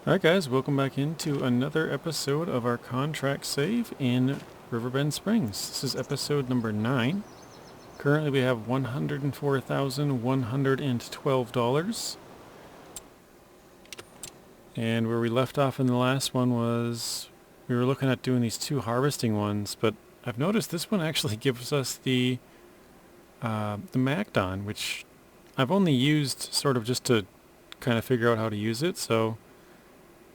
Alright guys, welcome back into another episode of our contract save in Riverbend Springs. This is episode number 9. Currently we have $104,112. And where we left off in the last one was we were looking at doing these two harvesting ones, but I've noticed this one actually gives us the Macdon, which I've only used sort of just to kind of figure out how to use it, so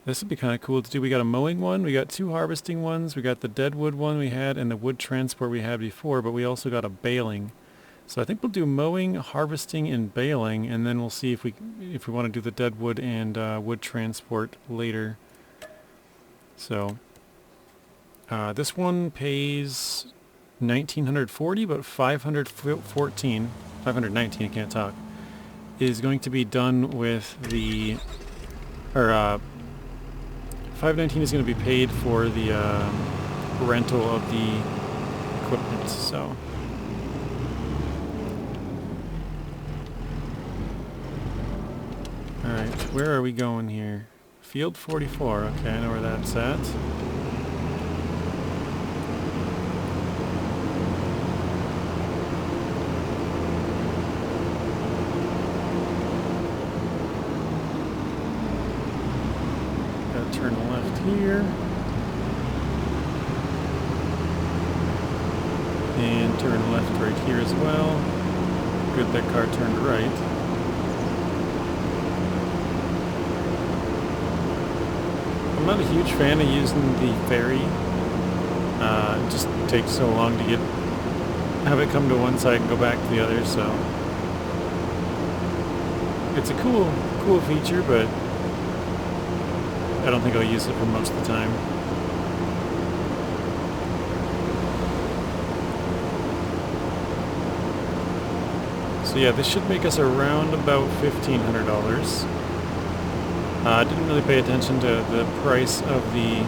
this would be kind of cool to do. We got a mowing one, we got two harvesting ones, we got the dead wood one we had, and the wood transport we had before, but we also got a baling. So I think we'll do mowing, harvesting, and baling, and then we'll see if we want to do the dead wood and wood transport later. So this one pays 1,940, but 519, I can't talk, is going to be done with the, or 519 is going to be paid for the rental of the equipment, so. Alright, where are we going here? Field 44, okay, I know where that's at. Turn left here. And turn left right here as well. Good, that car turned right. I'm not a huge fan of using the ferry. It just takes so long to have it come to one side and go back to the other, so. It's a cool feature, but I don't think I'll use it for most of the time. So yeah, this should make us around about $1,500. I didn't really pay attention to the price of the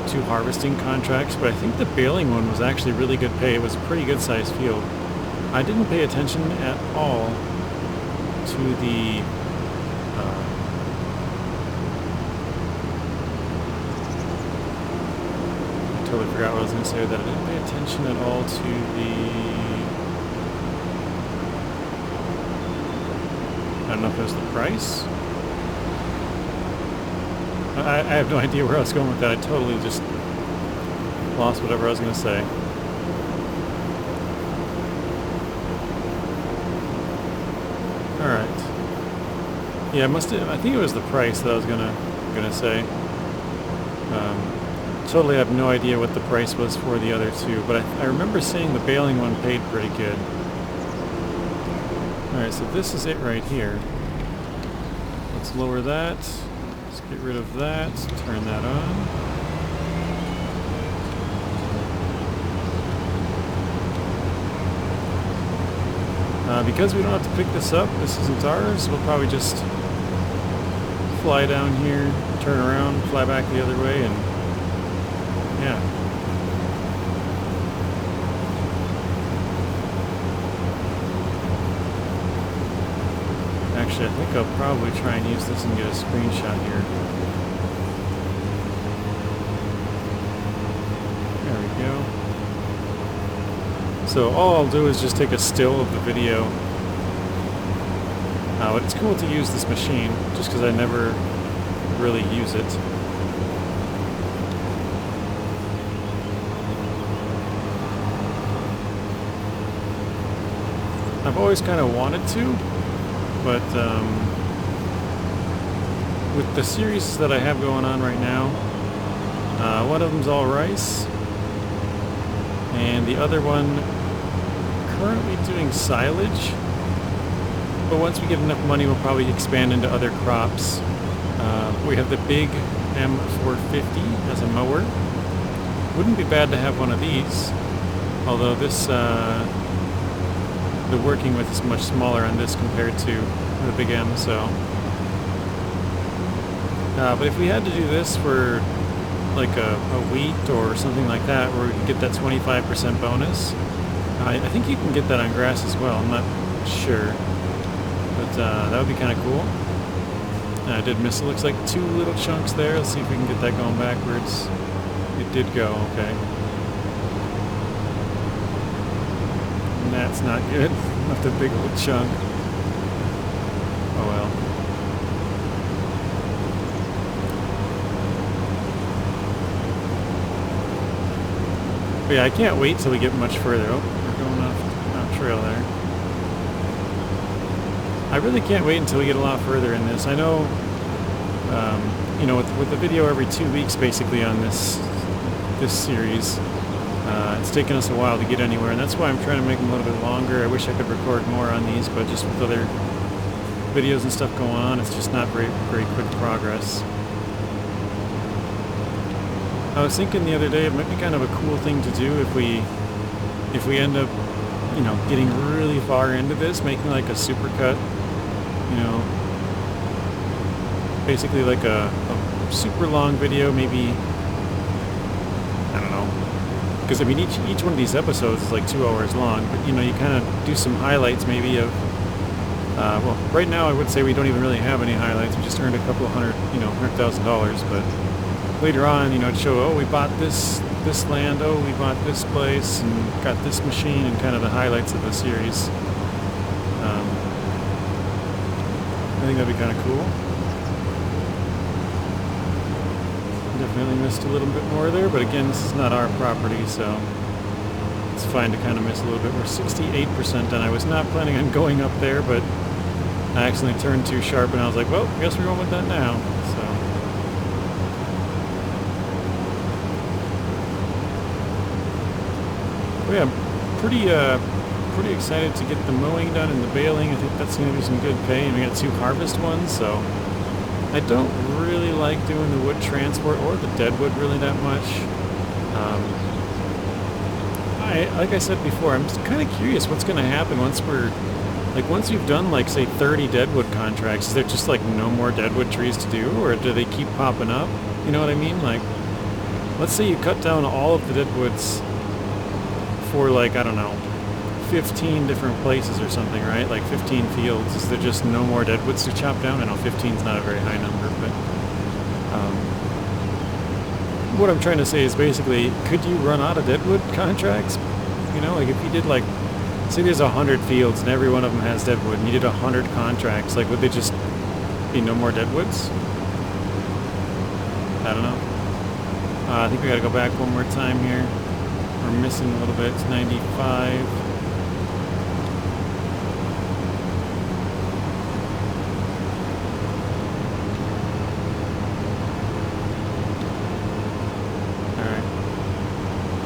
two harvesting contracts, but I think the baling one was actually really good pay. It was a pretty good sized field. I didn't pay attention at all to the totally forgot what I was going to say with that. I didn't pay attention at all to the... I don't know if it was the price. I have no idea where I was going with that. I totally just lost whatever I was going to say. Alright. Yeah, I think it was the price that I was gonna say. Totally have no idea what the price was for the other two, but I remember seeing the baling one paid pretty good. Alright, so this is it right here. Let's lower that. Let's get rid of that. Turn that on. Because we don't have to pick this up, this isn't ours, we'll probably just fly down here, turn around, fly back the other way, and yeah. Actually, I think I'll probably try and use this and get a screenshot here. There we go. So all I'll do is just take a still of the video. But it's cool to use this machine, just because I never really use it. I've always kind of wanted to, but with the series that I have going on right now, one of them's all rice, and the other one currently doing silage, but once we get enough money we'll probably expand into other crops. We have the big M450 as a mower. Wouldn't be bad to have one of these, although this the working with is much smaller on this compared to the big M, so. But if we had to do this for like a wheat or something like that, where we could get that 25% bonus, I think you can get that on grass as well, I'm not sure. But that would be kind of cool. I did miss, it looks like 2 little chunks there. Let's see if we can get that going backwards. It did go, okay. And that's not good. Left a big old chunk. Oh well. But yeah, I can't wait till we get much further. Oh, we're going off trail there. I really can't wait until we get a lot further in this. I know, you know, with the video every 2 weeks basically on this series, it's taken us a while to get anywhere, and that's why I'm trying to make them a little bit longer. I wish I could record more on these, but just with other videos and stuff going on, it's just not very quick progress. I was thinking the other day it might be kind of a cool thing to do if we end up, you know, getting really far into this, making like a supercut, you know, basically like a super long video, maybe, I don't know, because I mean each one of these episodes is like 2 hours long, but you know, you kind of do some highlights maybe of, well, right now I would say we don't even really have any highlights. We just earned a couple of $100,000, but later on, you know, it'd show, oh, we bought this land, oh, we bought this place, and got this machine, and kind of the highlights of the series. I think that'd be kind of cool. Definitely missed a little bit more there, but again, this is not our property, so it's fine to kind of miss a little bit. We're 68% done. I was not planning on going up there, but I accidentally turned too sharp, and I was like, well, I guess we're going with that now. So yeah, pretty excited to get the mowing done and the baling. I think that's going to be some good pay, and we got 2 harvest ones, so I don't really like doing the wood transport or the deadwood really that much. Like I said before, I'm just kind of curious what's going to happen once we've done like say 30 deadwood contracts. Is there just like no more deadwood trees to do, or do they keep popping up? You know what I mean? Like, let's say you cut down all of the deadwoods for like, I don't know, 15 different places or something, right? Like 15 fields. Is there just no more deadwoods to chop down? I know 15 is not a very high number, but what I'm trying to say is basically, could you run out of deadwood contracts? You know, like if you did like, say there's 100 fields and every one of them has deadwood, and you did 100 contracts, like would they just be no more deadwoods? I don't know. I think we gotta go back one more time here. We're missing a little bit. It's 95.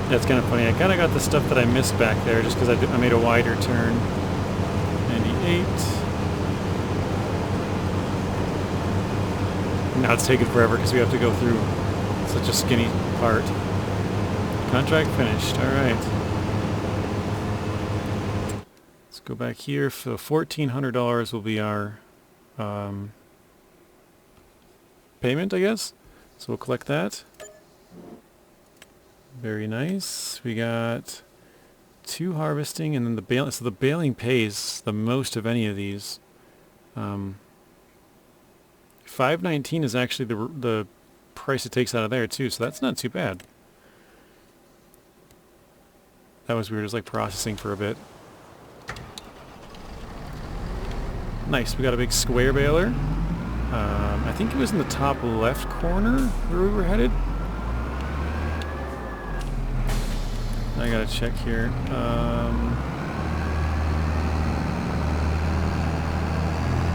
That's kind of funny. I kind of got the stuff that I missed back there just because I made a wider turn. 98. Now it's taking forever because we have to go through such a skinny part. Contract finished. All right. Let's go back here. So $1,400 will be our payment, I guess. So we'll collect that. Very nice. We got 2 harvesting, and then the baling. So the baling pays the most of any of these. $519 is actually the price it takes out of there too, so that's not too bad. That was weird. It was like processing for a bit. Nice. We got a big square baler. I think it was in the top left corner where we were headed. I gotta check here.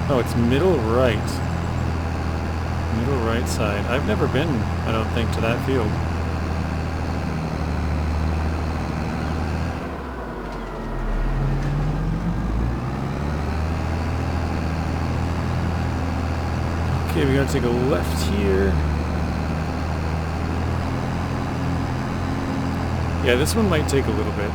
Oh, it's middle right. Middle right side. I've never been, I don't think, to that field. Okay, we gotta take a left here. Yeah, this one might take a little bit.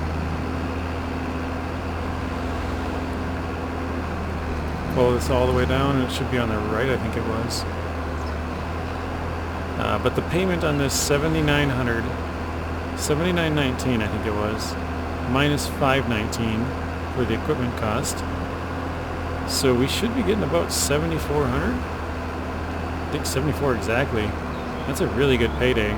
Follow this all the way down, and it should be on the right, I think it was. But the payment on this $7,900, $7,919 I think it was, minus $519 for the equipment cost. So we should be getting about $7,400. I think 74 exactly. That's a really good payday.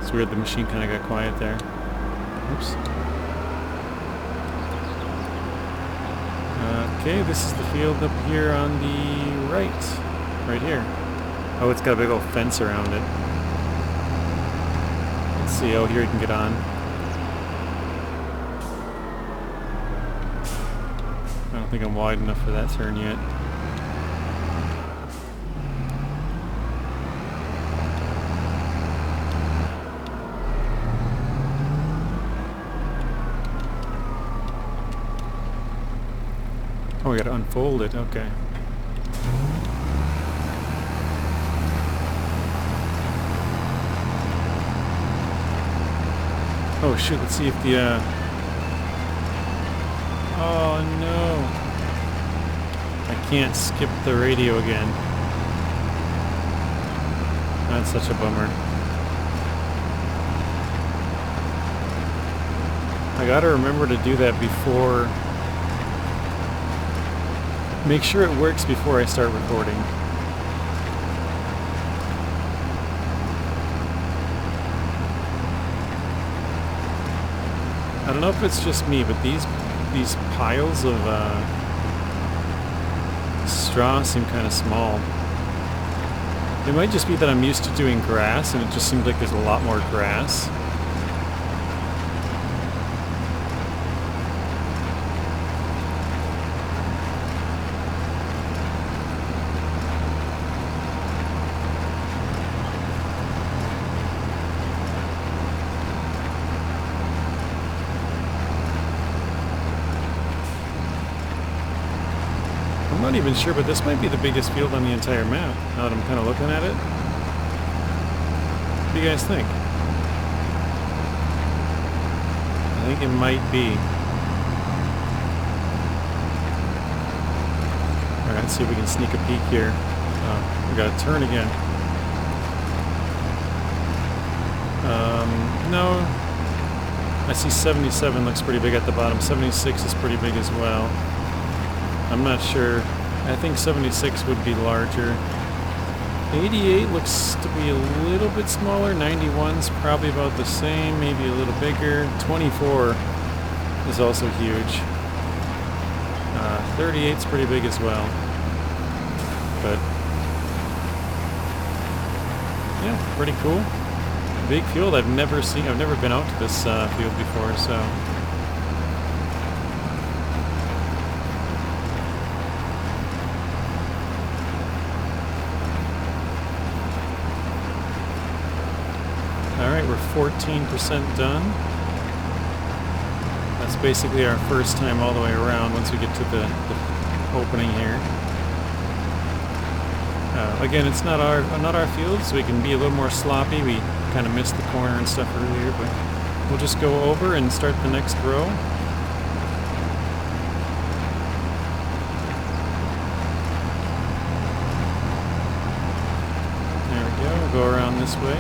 It's weird the machine kind of got quiet there. Oops. Okay, this is the field up here on the right. Right here. Oh, it's got a big old fence around it. Let's see. Oh, here you can get on. I don't think I'm wide enough for that turn yet. Oh, we gotta unfold it. Okay. Oh shoot, let's see if the, oh no! I can't skip the radio again. That's such a bummer. I gotta remember to do that before... Make sure it works before I start recording. I don't know if it's just me, but these piles of straw seem kind of small. It might just be that I'm used to doing grass, and it just seems like there's a lot more grass. I'm not even sure, but this might be the biggest field on the entire map, now that I'm kind of looking at it. What do you guys think? I think it might be. Alright, let's see if we can sneak a peek here. Oh, we gotta turn again. No. I see 77 looks pretty big at the bottom. 76 is pretty big as well. I'm not sure. I think 76 would be larger. 88 looks to be a little bit smaller. 91's probably about the same, maybe a little bigger. 24 is also huge. 38's pretty big as well. But yeah, pretty cool. Big field I've never seen. I've never been out to this field before, so. Alright, we're 14% done. That's basically our first time all the way around once we get to the opening here. Again, it's not our field, so we can be a little more sloppy. We kind of missed the corner and stuff earlier, but we'll just go over and start the next row. There we go, we'll go around this way.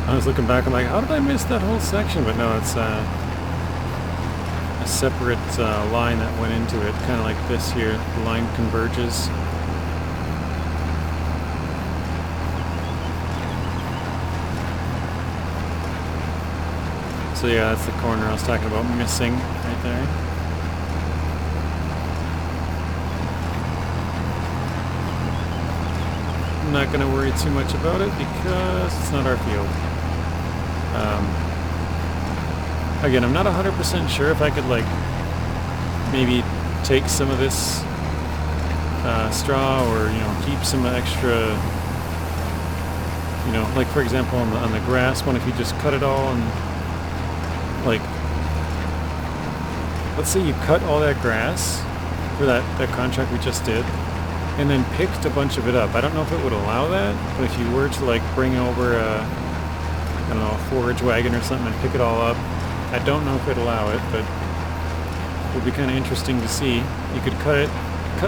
I was looking back, I'm like, how did I miss that whole section? But no, it's a separate line that went into it, kind of like this here. The line converges. So yeah, that's the corner I was talking about missing right there. I'm not going to worry too much about it because it's not our field. Again, I'm not 100% sure if I could, like, maybe take some of this straw or, you know, keep some extra, you know, like for example on the grass one, if you just cut it all and like let's say you cut all that grass for that contract we just did, and then picked a bunch of it up. I don't know if it would allow that, but if you were to like bring over a, I don't know, a forage wagon or something and pick it all up, I don't know if it'd allow it, but it would be kind of interesting to see. You could cut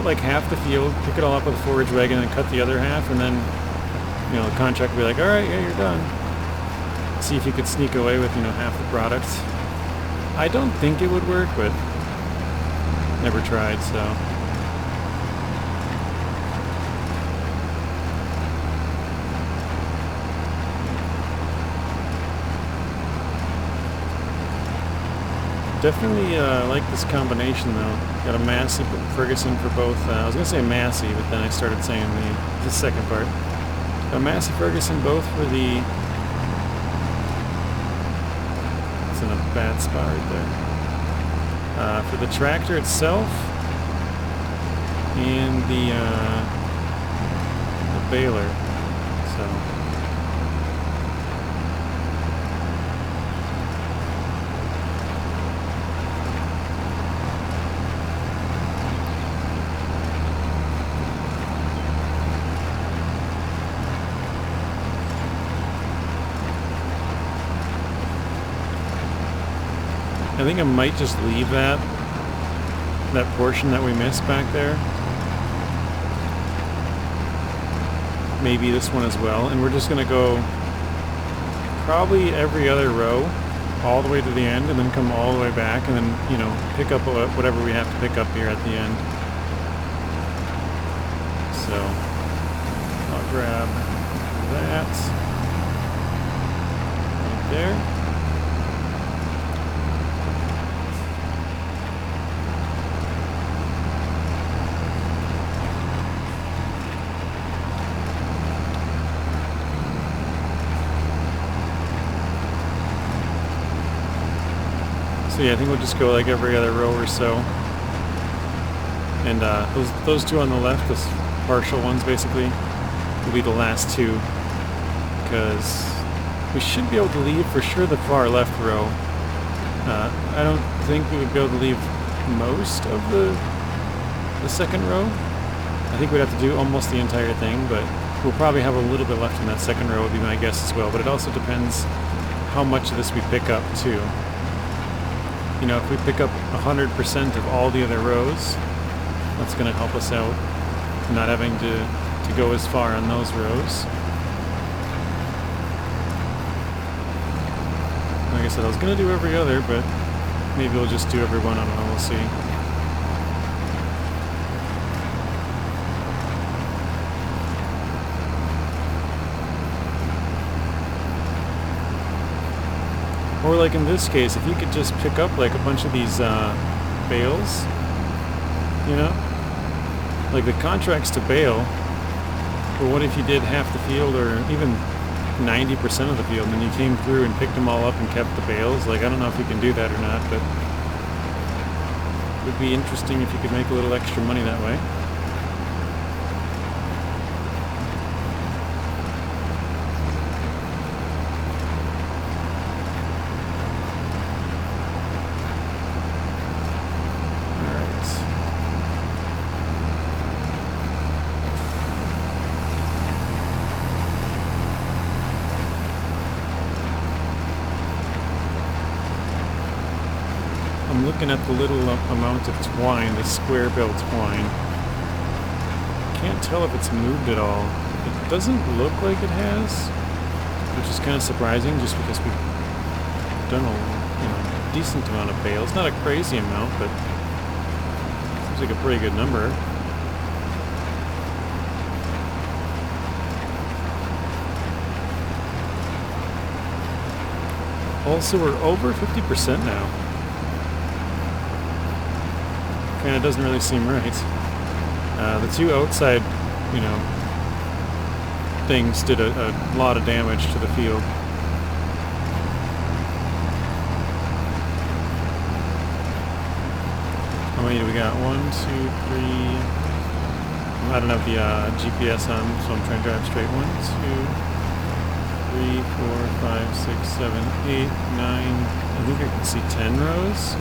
like half the field, pick it all up with a forage wagon, and cut the other half, and then, you know, the contract would be like, all right, yeah, you're done. See if you could sneak away with, you know, half the product. I don't think it would work, but never tried, so. Definitely like this combination though. Got a Massey Ferguson for both. I was gonna say Massey, but then I started saying the second part. A Massey Ferguson both for the. It's in a bad spot right there. For the tractor itself and the baler. So. I think I might just leave that portion that we missed back there. Maybe this one as well. And we're just going to go probably every other row all the way to the end and then come all the way back and then, you know, pick up whatever we have to pick up here at the end. So I'll grab that right there. So yeah, I think we'll just go like every other row or so. And those two on the left, those partial ones basically, will be the last two. Because we should be able to leave for sure the far left row. I don't think we would be able to leave most of the second row. I think we'd have to do almost the entire thing, but we'll probably have a little bit left in that second row would be my guess as well. But it also depends how much of this we pick up too. You know, if we pick up 100% of all the other rows, that's going to help us out, not having to go as far on those rows. Like I said, I was going to do every other, but maybe we'll just do every one. I don't know, we'll see. Or like in this case, if you could just pick up like a bunch of these bales, you know? Like the contracts to bale, but what if you did half the field or even 90% of the field and then you came through and picked them all up and kept the bales? Like I don't know if you can do that or not, but it would be interesting if you could make a little extra money that way. I'm looking at the little amount of twine, the square bill twine. Can't tell if it's moved at all. It doesn't look like it has, which is kind of surprising just because we've done a decent amount of bales. Not a crazy amount, but seems like a pretty good number. Also, we're over 50% now. Kind of doesn't really seem right. The two outside, things did a lot of damage to the field. How many do we got? 1, 2, 3. I don't have the GPS on, so I'm trying to drive straight. 1, 2, 3, 4, 5, 6, 7, 8, 9. I think I can see 10 rows.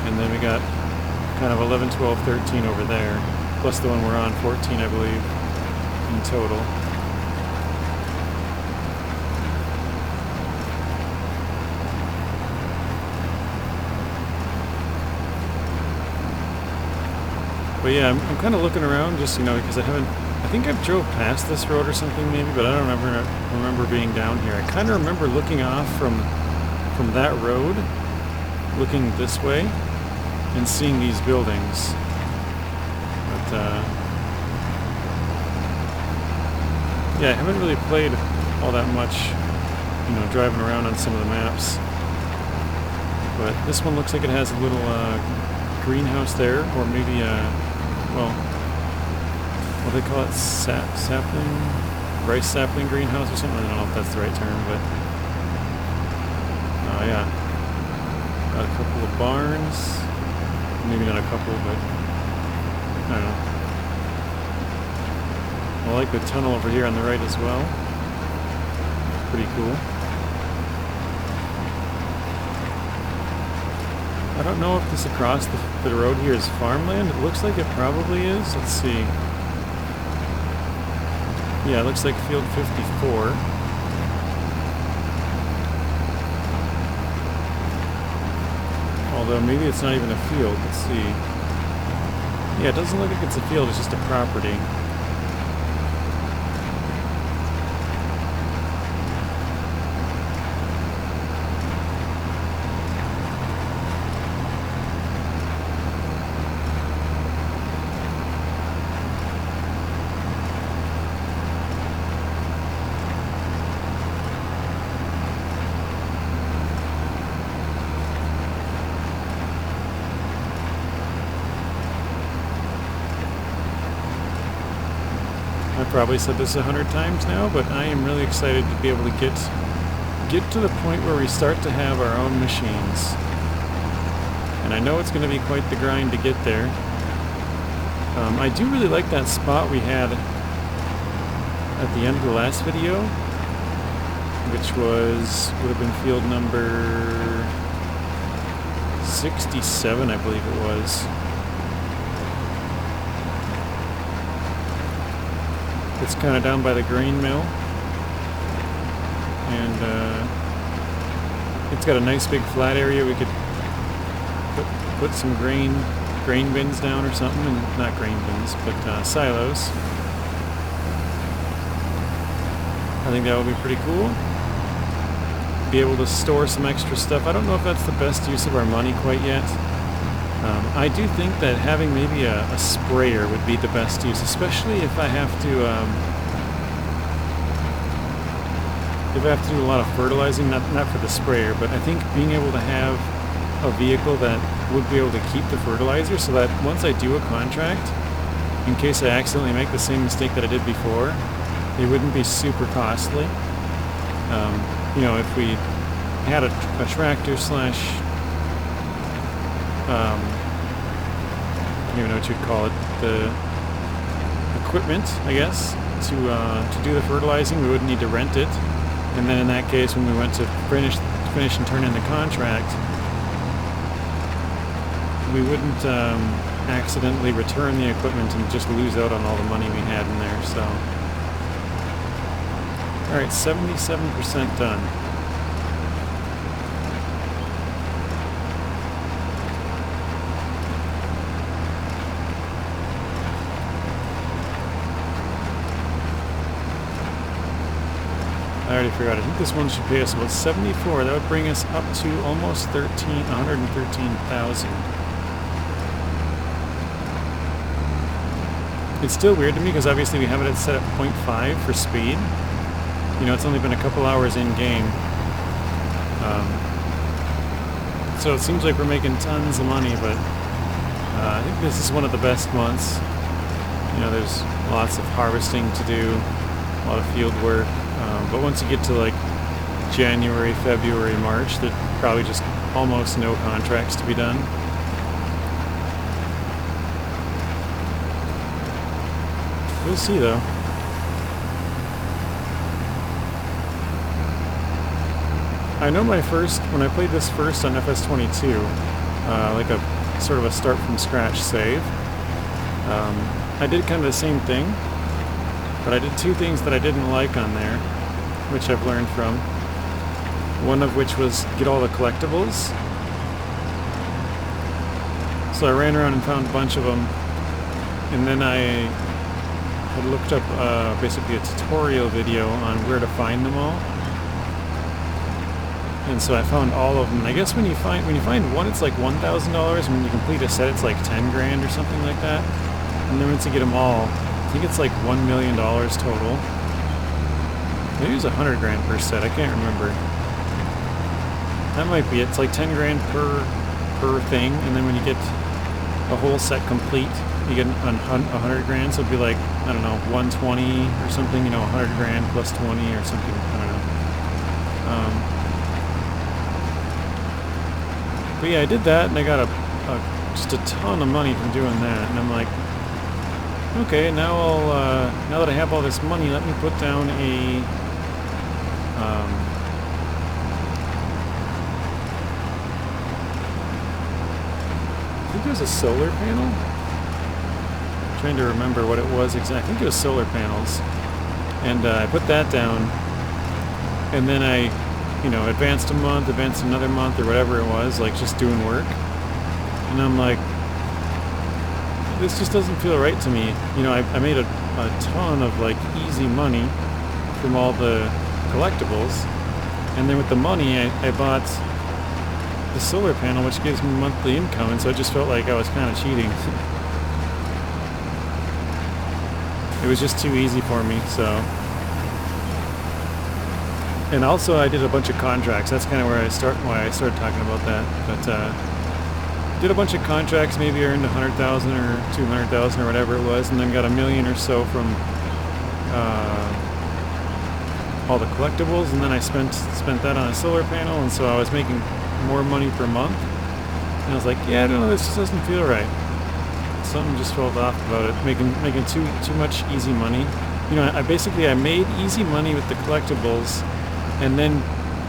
And then we got kind of 11, 12, 13 over there, plus the one we're on, 14 I believe, in total. But yeah, I'm kind of looking around just, because I think I've drove past this road or something maybe, but I don't remember being down here. I kind of remember looking off from that road, looking this way, and seeing these buildings. But, yeah, I haven't really played all that much, driving around on some of the maps. But this one looks like it has a little greenhouse there, or maybe well, what do they call it? Sapling? Rice sapling greenhouse or something? I don't know if that's the right term, but yeah. Got a couple of barns. Maybe not a couple, but I don't know. I like the tunnel over here on the right as well. Pretty cool. I don't know if this across the road here is farmland. It looks like it probably is. Let's see. Yeah, it looks like field 54. Although maybe it's not even a field. Let's see. Yeah, it doesn't look like it's a field. It's just a property. I've probably said this 100 times now, but I am really excited to be able to get to the point where we start to have our own machines. And I know it's going to be quite the grind to get there. I do really like that spot we had at the end of the last video, which would have been field number 67, I believe it was. It's kind of down by the grain mill, and it's got a nice big flat area. We could put some grain bins down or something, and not grain bins, but silos. I think that would be pretty cool. Be able to store some extra stuff. I don't know if that's the best use of our money quite yet. I do think that having maybe a sprayer would be the best use, especially if I have to do a lot of fertilizing, not for the sprayer, but I think being able to have a vehicle that would be able to keep the fertilizer so that once I do a contract, in case I accidentally make the same mistake that I did before, it wouldn't be super costly. If we had a tractor slash I don't even know what you'd call it, the equipment, I guess, to do the fertilizing, we wouldn't need to rent it. And then in that case, when we went to finish and turn in the contract, we wouldn't accidentally return the equipment and just lose out on all the money we had in there. So, all right, 77% done. I already forgot. I think this one should pay us about 74. That would bring us up to almost 113,000. It's still weird to me because obviously we have it set at 0.5 for speed. It's only been a couple hours in game. So it seems like we're making tons of money, but I think this is one of the best months. There's lots of harvesting to do, a lot of field work. But once you get to like January, February, March, there's probably just almost no contracts to be done. We'll see though. I know when I played this first on FS25, like a sort of a start from scratch save. I did kind of the same thing, but I did two things that I didn't like on there, which I've learned from. One of which was get all the collectibles. So I ran around and found a bunch of them, and then I had looked up basically a tutorial video on where to find them all. And so I found all of them. And I guess when you find one, it's like $1,000, and when you complete a set, it's like 10 grand or something like that. And then once you get them all, I think it's like $1 million total. Maybe it was 100 grand per set. I can't remember. That might be it. It's like 10 grand per thing, and then when you get a whole set complete, you get 100 grand. So it'd be like, I don't know, 120 or something. You know, 100 grand plus 20 or something. I don't know. But yeah, I did that, and I got just a ton of money from doing that. And I'm like, okay, now now that I have all this money, let me put down a I think it was a solar panel. I'm trying to remember what it was exactly. I think it was solar panels, and I put that down, and then I, you know, advanced a month, advanced another month, or whatever it was, like just doing work. And I'm like, this just doesn't feel right to me. You know, I made a ton of like easy money from all the collectibles, and then with the money I bought the solar panel, which gives me monthly income, and so it just felt like I was kind of cheating. It was just too easy for me, so. And also I did a bunch of contracts. That's kind of why I started talking about that. But did a bunch of contracts, maybe earned 100,000 or 200,000 or whatever it was, and then got $1 million or so from all the collectibles, and then I spent that on a solar panel, and so I was making more money per month. And I was like, yeah, I don't know, this just doesn't feel right. Something just felt off about it, making too much easy money. You know, I made easy money with the collectibles, and then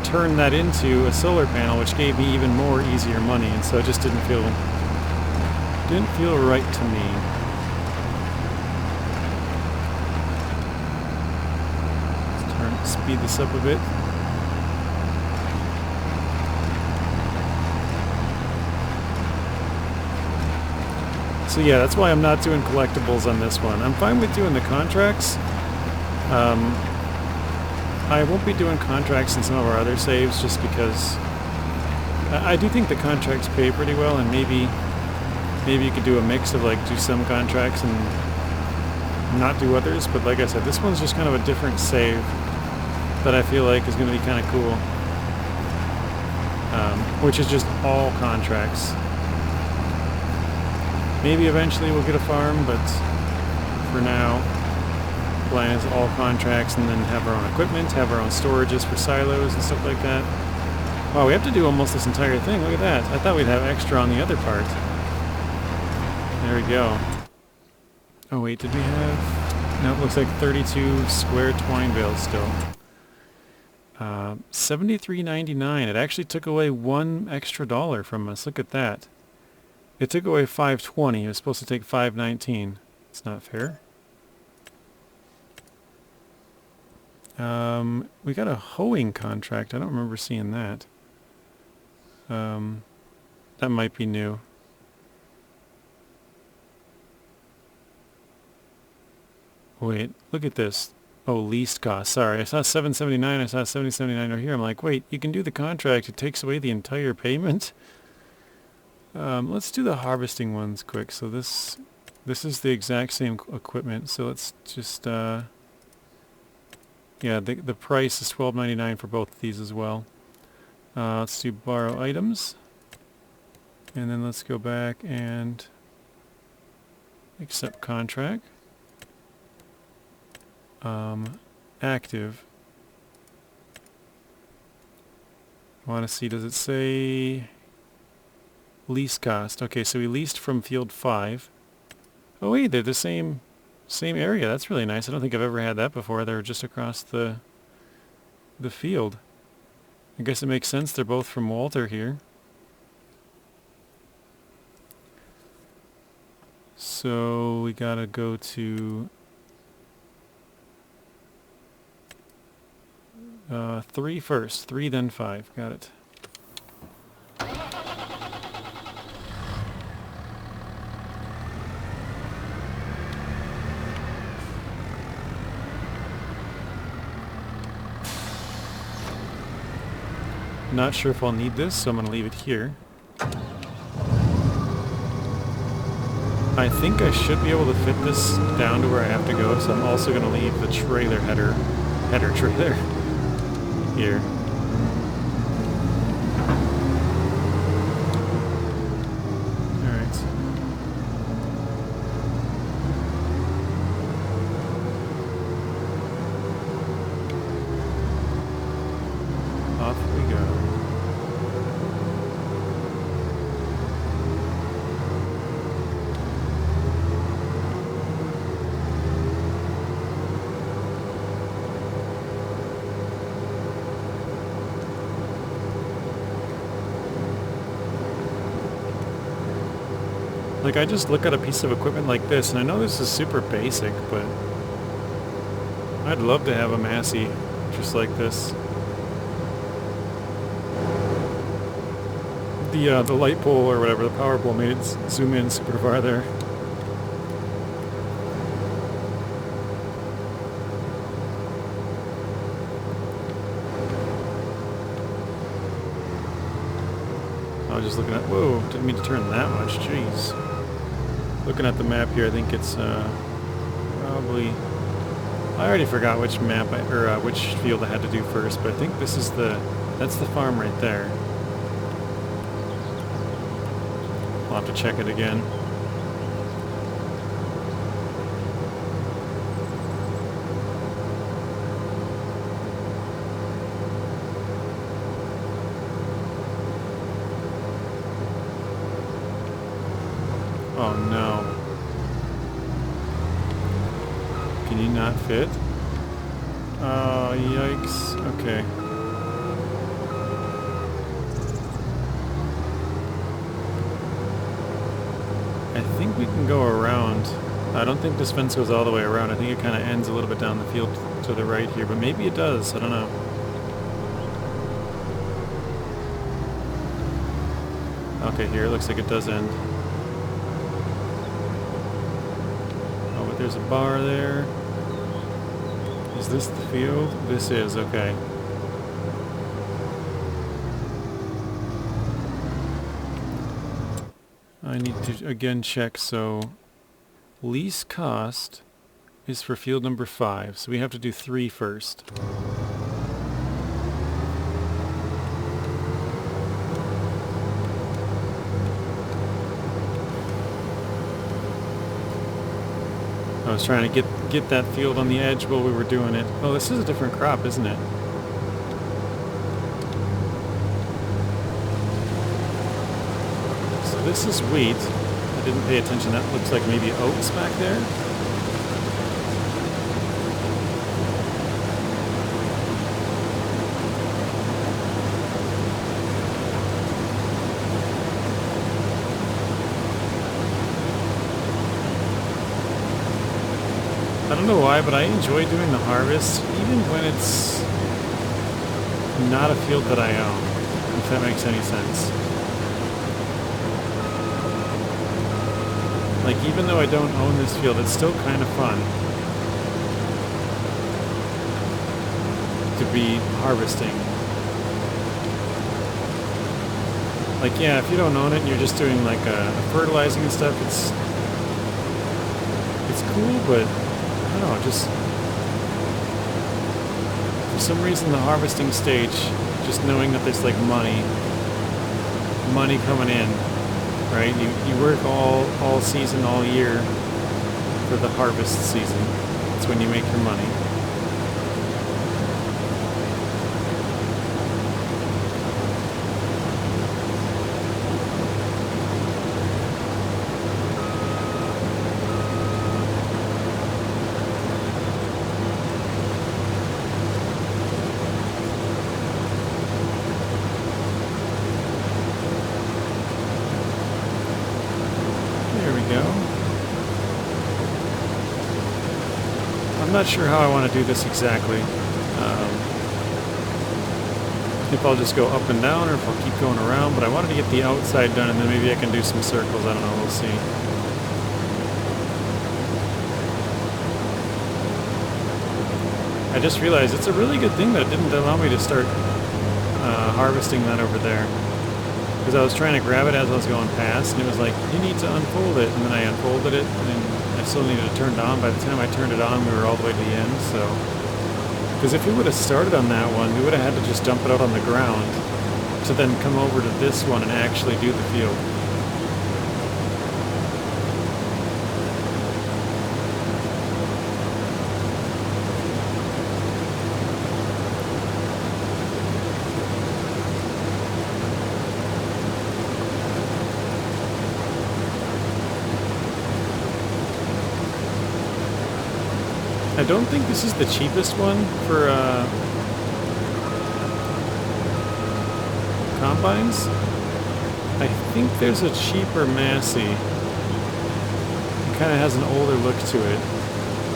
turned that into a solar panel, which gave me even more easier money, and so it just didn't feel right to me. Let's speed this up a bit. So yeah, that's why I'm not doing collectibles on this one. I'm fine with doing the contracts. I won't be doing contracts in some of our other saves just because I do think the contracts pay pretty well, and maybe you could do a mix of like do some contracts and not do others. But like I said, this one's just kind of a different save that I feel like is going to be kind of cool, which is just all contracts. Maybe eventually we'll get a farm, but for now, plan is all contracts, and then have our own equipment, have our own storages for silos and stuff like that. Wow, we have to do almost this entire thing. Look at that. I thought we'd have extra on the other part. There we go. Oh wait, did we have... No, it looks like 32 square twine bales still. $73.99. It actually took away $1 extra from us. Look at that. It took away $5.20. It was supposed to take $5.19. It's not fair. We got a hoeing contract. I don't remember seeing that. That might be new. Wait, look at this. Oh, least cost. Sorry, I saw $7.79. I saw $70.79 over here. I'm like, wait, you can do the contract. It takes away the entire payment. Let's do the harvesting ones quick. So this is the exact same equipment. So let's just yeah, the price is $12.99 for both of these as well. Let's do borrow items, and then let's go back and accept contract. Active. I want to see, does it say lease cost? Okay, so we leased from field 5. Oh wait, they're the same area. That's really nice. I don't think I've ever had that before. They're just across the field. I guess it makes sense. They're both from Walter here. So we gotta go to 3 first. 3 then 5. Got it. Not sure if I'll need this, so I'm going to leave it here. I think I should be able to fit this down to where I have to go, so I'm also going to leave the trailer header trailer here. Alright. Off we go. Like, I just look at a piece of equipment like this, and I know this is super basic, but I'd love to have a Massey just like this. The light pole or whatever, the power pole made it zoom in super far there. I was just looking at, whoa, didn't mean to turn that much, jeez. Looking at the map here, I think it's probably, I already forgot which map, which field I had to do first, but I think this is that's the farm right there. I'll have to check it again. Oh no. Can you not fit? Oh, yikes. Okay. I think we can go around. I don't think this fence goes all the way around. I think it kind of ends a little bit down the field to the right here, but maybe it does. I don't know. Okay, here it looks like it does end. Oh, but there's a bar there. Is this the field? This is, okay. I need to again check, so lease cost is for field number 5, so we have to do 3 first. I was trying to get that field on the edge while we were doing it. Oh, this is a different crop, isn't it? So this is wheat. I didn't pay attention. That looks like maybe oats back there. I don't know why, but I enjoy doing the harvest, even when it's not a field that I own, if that makes any sense. Like, even though I don't own this field, it's still kind of fun to be harvesting. Like, yeah, if you don't own it and you're just doing like fertilizing and stuff, it's cool, but I don't know, just for some reason the harvesting stage, just knowing that there's like money coming in, right? You work all season, all year for the harvest season. That's when you make your money. There we go. I'm not sure how I want to do this exactly. If I'll just go up and down or if I'll keep going around, but I wanted to get the outside done and then maybe I can do some circles. I don't know, we'll see. I just realized it's a really good thing that it didn't allow me to start harvesting that over there. Because I was trying to grab it as I was going past and it was like, you need to unfold it. And then I unfolded it and then I still needed to turn it on. By the time I turned it on, we were all the way to the end, so. Because if we would have started on that one, we would have had to just dump it out on the ground to then come over to this one and actually do the field. I don't think this is the cheapest one for combines. I think there's a cheaper Massey. It kind of has an older look to it.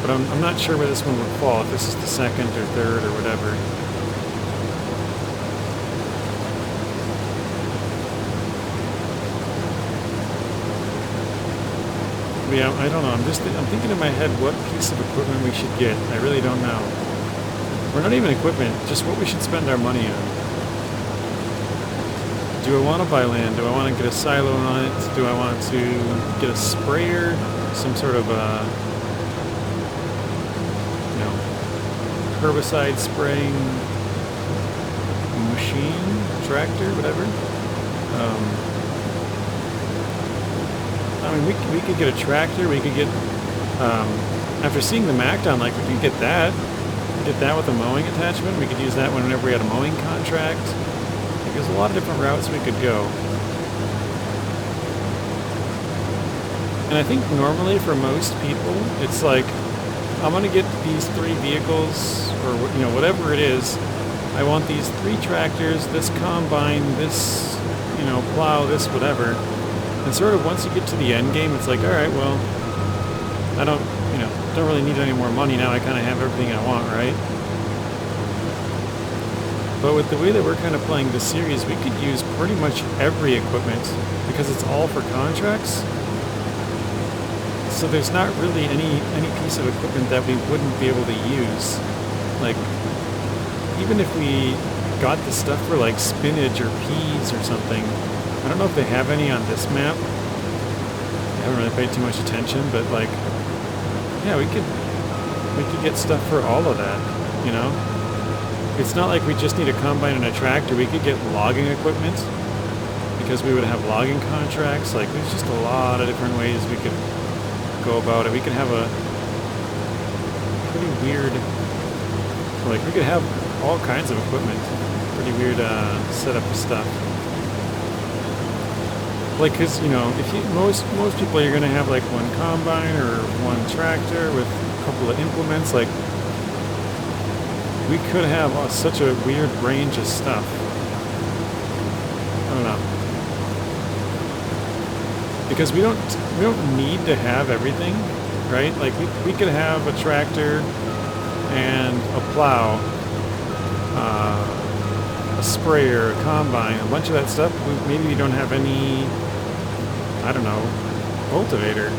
But I'm not sure where this one would fall, if this is the second or third or whatever. Yeah, I don't know. I'm thinking in my head what piece of equipment we should get. I really don't know. We're not even equipment, just what we should spend our money on. Do I want to buy land? Do I want to get a silo on it? Do I want to get a sprayer? Some sort of herbicide spraying machine, tractor, whatever. I mean, we could get a tractor. We could get, after seeing the Macdon, like we could get that. Get that with a mowing attachment. We could use that whenever we had a mowing contract. Like, there's a lot of different routes we could go. And I think normally for most people, it's like, I'm gonna get these 3 vehicles, or whatever it is. I want these 3 tractors, this combine, this plow, this whatever. And sort of once you get to the end game, it's like, all right, well, I don't really need any more money now. I kind of have everything I want, right? But with the way that we're kind of playing this series, we could use pretty much every equipment because it's all for contracts. So there's not really any piece of equipment that we wouldn't be able to use. Like, even if we got the stuff for like spinach or peas or something, I don't know if they have any on this map. I haven't really paid too much attention, but like, yeah, we could get stuff for all of that, It's not like we just need a combine and a tractor. We could get logging equipment because we would have logging contracts. Like, there's just a lot of different ways we could go about it. We could have a pretty weird, like, we could have all kinds of equipment. Pretty weird setup of stuff. Like, cause most people, you're gonna have like one combine or one tractor with a couple of implements. Like, we could have such a weird range of stuff. I don't know, because we don't need to have everything, right? Like, we could have a tractor and a plow, a sprayer, a combine, a bunch of that stuff. Maybe we don't have any, I don't know, cultivator.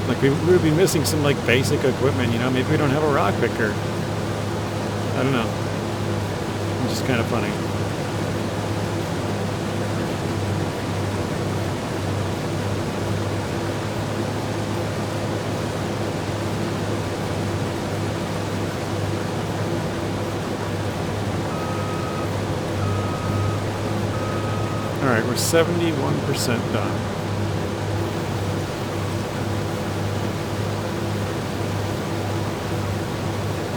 Like, we would be missing some like basic equipment, maybe we don't have a rock picker. I don't know. It's just kind of funny. Alright, we're 71% done.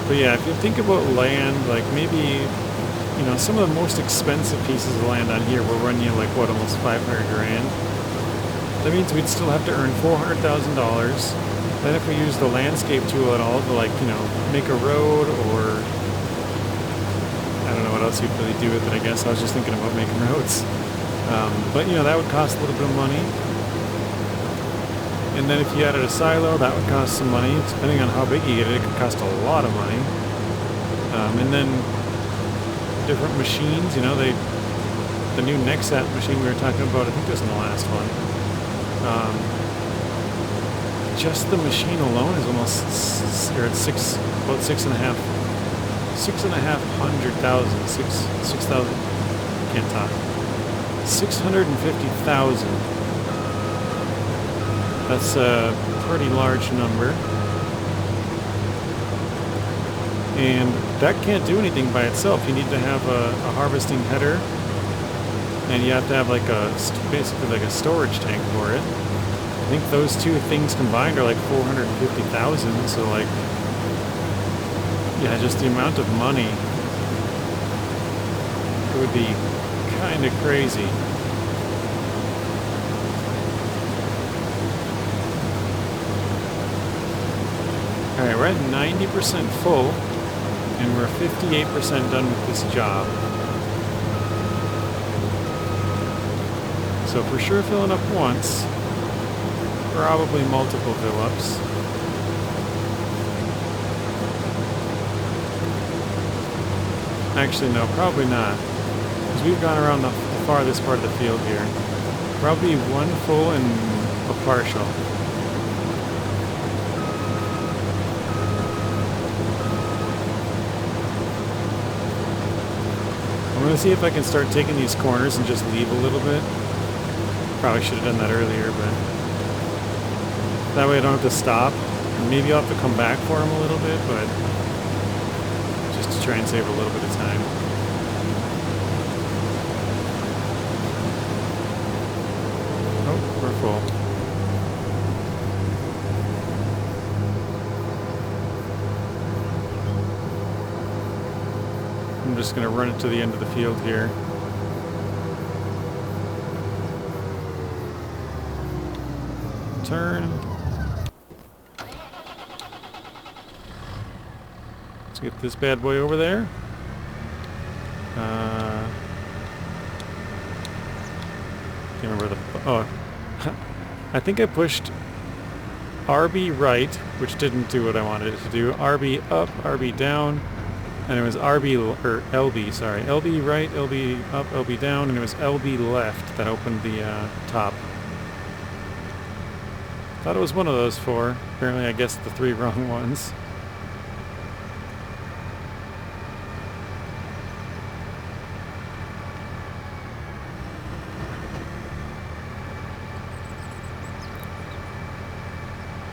But yeah, if you think about land, like maybe, some of the most expensive pieces of land on here will run you like, what, almost 500 grand? That means we'd still have to earn $400,000. Then if we use the landscape tool at all to like, make a road, or I don't know what else you'd really do with it, I guess. I was just thinking about making roads. But that would cost a little bit of money. And then if you added a silo, that would cost some money. Depending on how big you get it, it could cost a lot of money. And then different machines, you know, the new Nexat machine we were talking about, I think this was in the last one. Just the machine alone is almost, or it's about 6,500,000, 6,000, can't talk. 650,000. That's a pretty large number. And that can't do anything by itself. You need to have a harvesting header, and you have to have like basically like a storage tank for it. I think those two things combined are like 450,000. So like, yeah, just the amount of money, it would be kind of crazy. All right, we're at 90% full. And we're 58% done with this job. So for sure filling up once, probably multiple fill-ups. Actually, no, probably not. Because we've gone around the farthest part of the field here. Probably one full and a partial. I'm going to see if I can start taking these corners and just leave a little bit. Probably should have done that earlier, but that way I don't have to stop. And maybe I'll have to come back for them a little bit, but just to try and save a little bit of time. Oh, we're full. I'm just going to run it to the end of the field here. Turn. Let's get this bad boy over there. Can't remember the... Oh, I think I pushed RB right, which didn't do what I wanted it to do. RB up, RB down. And it was RB, or LB, sorry. LB right, LB up, LB down, and it was LB left that opened the top. Thought it was one of those four. Apparently I guessed the three wrong ones.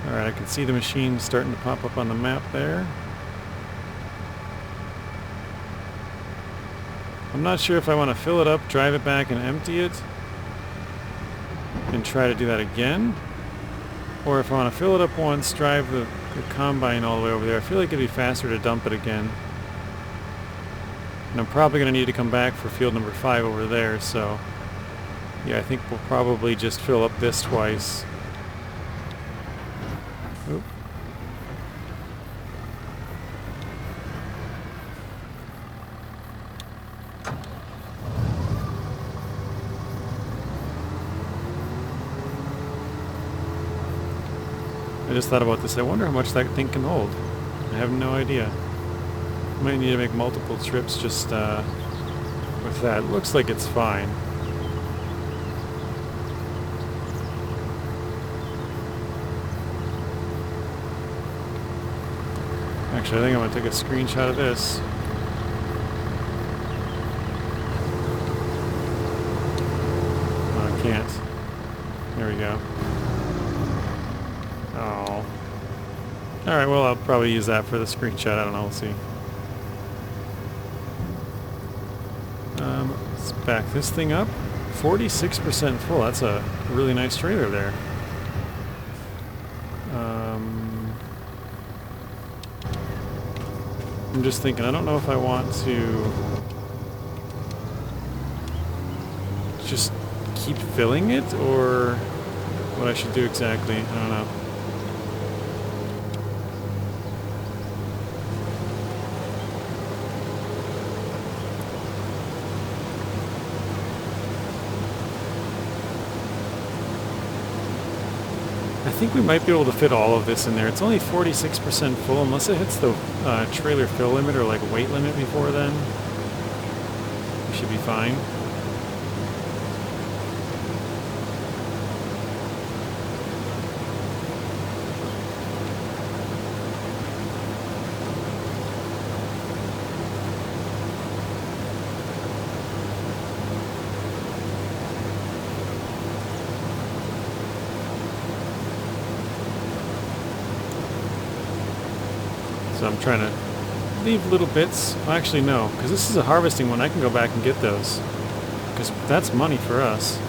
Alright, I can see the machine starting to pop up on the map there. I'm not sure if I want to fill it up, drive it back, and empty it, and try to do that again, or if I want to fill it up once, drive the combine all the way over there. I feel like it'd be faster to dump it again. And I'm probably going to need to come back for field number 5 over there, so yeah, I think we'll probably just fill up this twice. Oop. I just thought about this. I wonder how much that thing can hold. I have no idea. Might need to make multiple trips just with that. Looks like it's fine. Actually, I think I'm going to take a screenshot of this. Oh, I can't. There we go. Oh. Alright, well, I'll probably use that for the screenshot. I don't know, we'll see. Let's back this thing up. 46% full. That's a really nice trailer there. I'm just thinking, I don't know if I want to just keep filling it or what I should do exactly. I don't know. I think we might be able to fit all of this in there. It's only 46% full, unless it hits the trailer fill limit or like weight limit before then. We should be fine. So I'm trying to leave little bits. Well, actually, no, because this is a harvesting one. I can go back and get those, because that's money for us.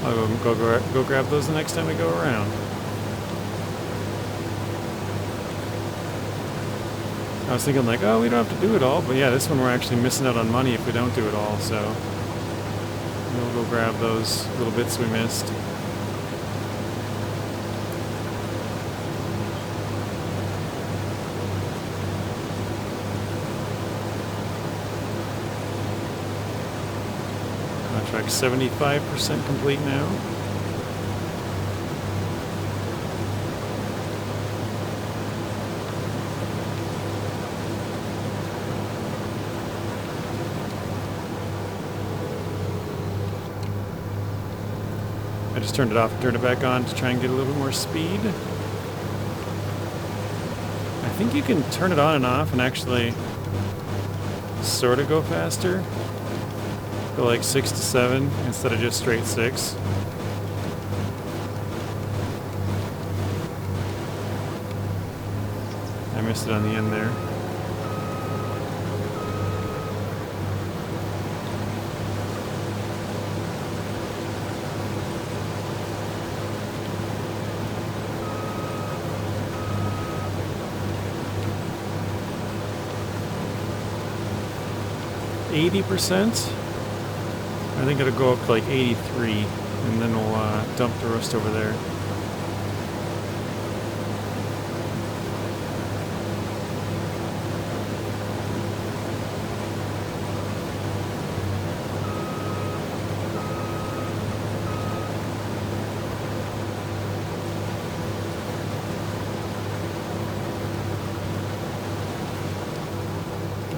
I'll go grab those the next time we go around. I was thinking like, oh, we don't have to do it all, but yeah, this one we're actually missing out on money if we don't do it all, so we'll go grab those little bits we missed. Contract 75% complete now. I just turned it off and turned it back on to try and get a little bit more speed. I think you can turn it on and off and actually sort of go faster. Go like 6 to 7 instead of just straight 6. I missed it on the end there. %. I think it'll go up to like 83, and then we'll dump the rest over there.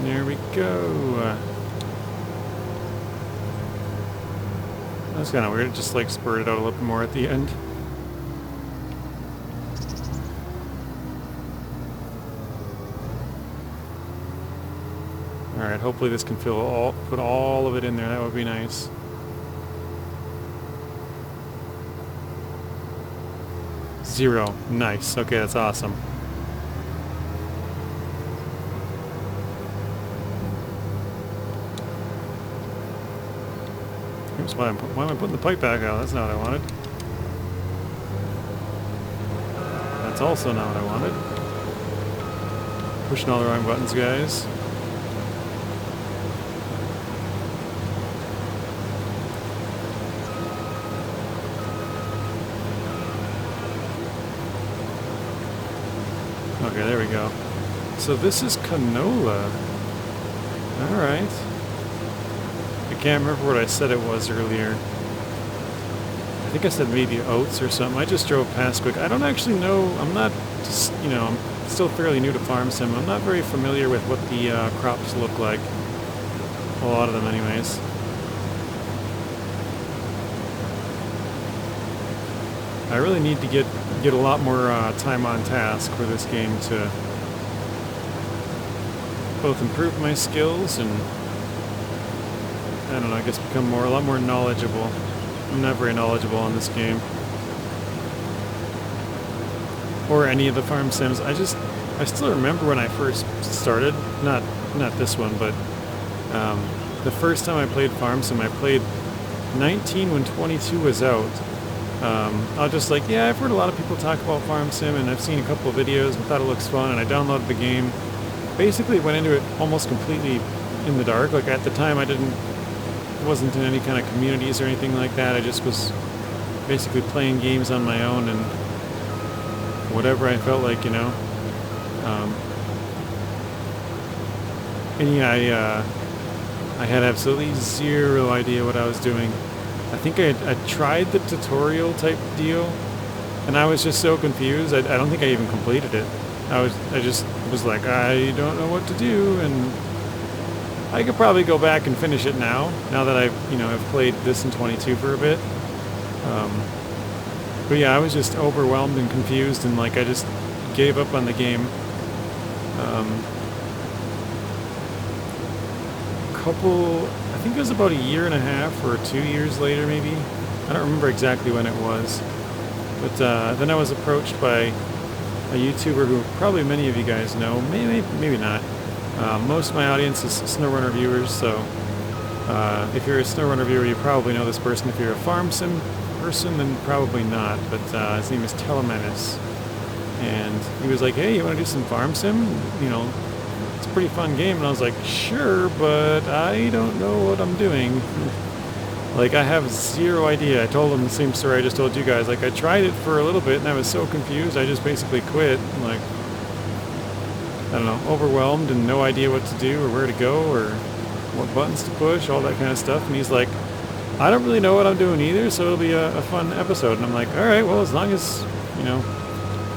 There we go. That's kind of weird. It just like spurted out a little more at the end. All right. Hopefully this can put all of it in there. That would be nice. Zero. Nice. Okay, that's awesome. Oops, why am I putting the pipe back out? That's not what I wanted. That's also not what I wanted. Pushing all the wrong buttons, guys. Okay, there we go. So this is canola. All right. I can't remember what I said it was earlier. I think I said maybe oats or something. I just drove past quick. I don't actually know. I'm not just, I'm still fairly new to Farm Sim. I'm not very familiar with what the crops look like. A lot of them anyways. I really need to get a lot more time on task for this game to both improve my skills and, I don't know, I guess become a lot more knowledgeable. I'm not very knowledgeable on this game. Or any of the farm sims. I still remember when I first started, not this one, but the first time I played Farm Sim, I played 19 when 22 was out. I was just like, yeah, I've heard a lot of people talk about Farm Sim, and I've seen a couple of videos and thought it looks fun, and I downloaded the game. Basically went into it almost completely in the dark. Like at the time wasn't in any kind of communities or anything like that. I just was basically playing games on my own and whatever I felt like, And yeah, I had absolutely zero idea what I was doing. I think I tried the tutorial type deal, And I was just so confused. I don't think I even completed it. I just was like, I don't know what to do, and I could probably go back and finish it now that I've played this in 22 for a bit. But yeah, I was just overwhelmed and confused, and like I just gave up on the game. I think it was about a year and a half or 2 years later maybe. I don't remember exactly when it was. But then I was approached by a YouTuber who probably many of you guys know, maybe not. Most of my audience is SnowRunner viewers, so if you're a SnowRunner viewer, you probably know this person. If you're a farm sim person, then probably not. But his name is Telemenis, and he was like, "Hey, you want to do some farm sim? You know, it's a pretty fun game." And I was like, "Sure, but I don't know what I'm doing." Like, I have zero idea. I told him the same story I just told you guys. Like, I tried it for a little bit, and I was so confused, I just basically quit. Like, I don't know, overwhelmed and no idea what to do or where to go or what buttons to push, all that kind of stuff. And he's like, I don't really know what I'm doing either, so it'll be a fun episode. And I'm like, all right, well, as long as,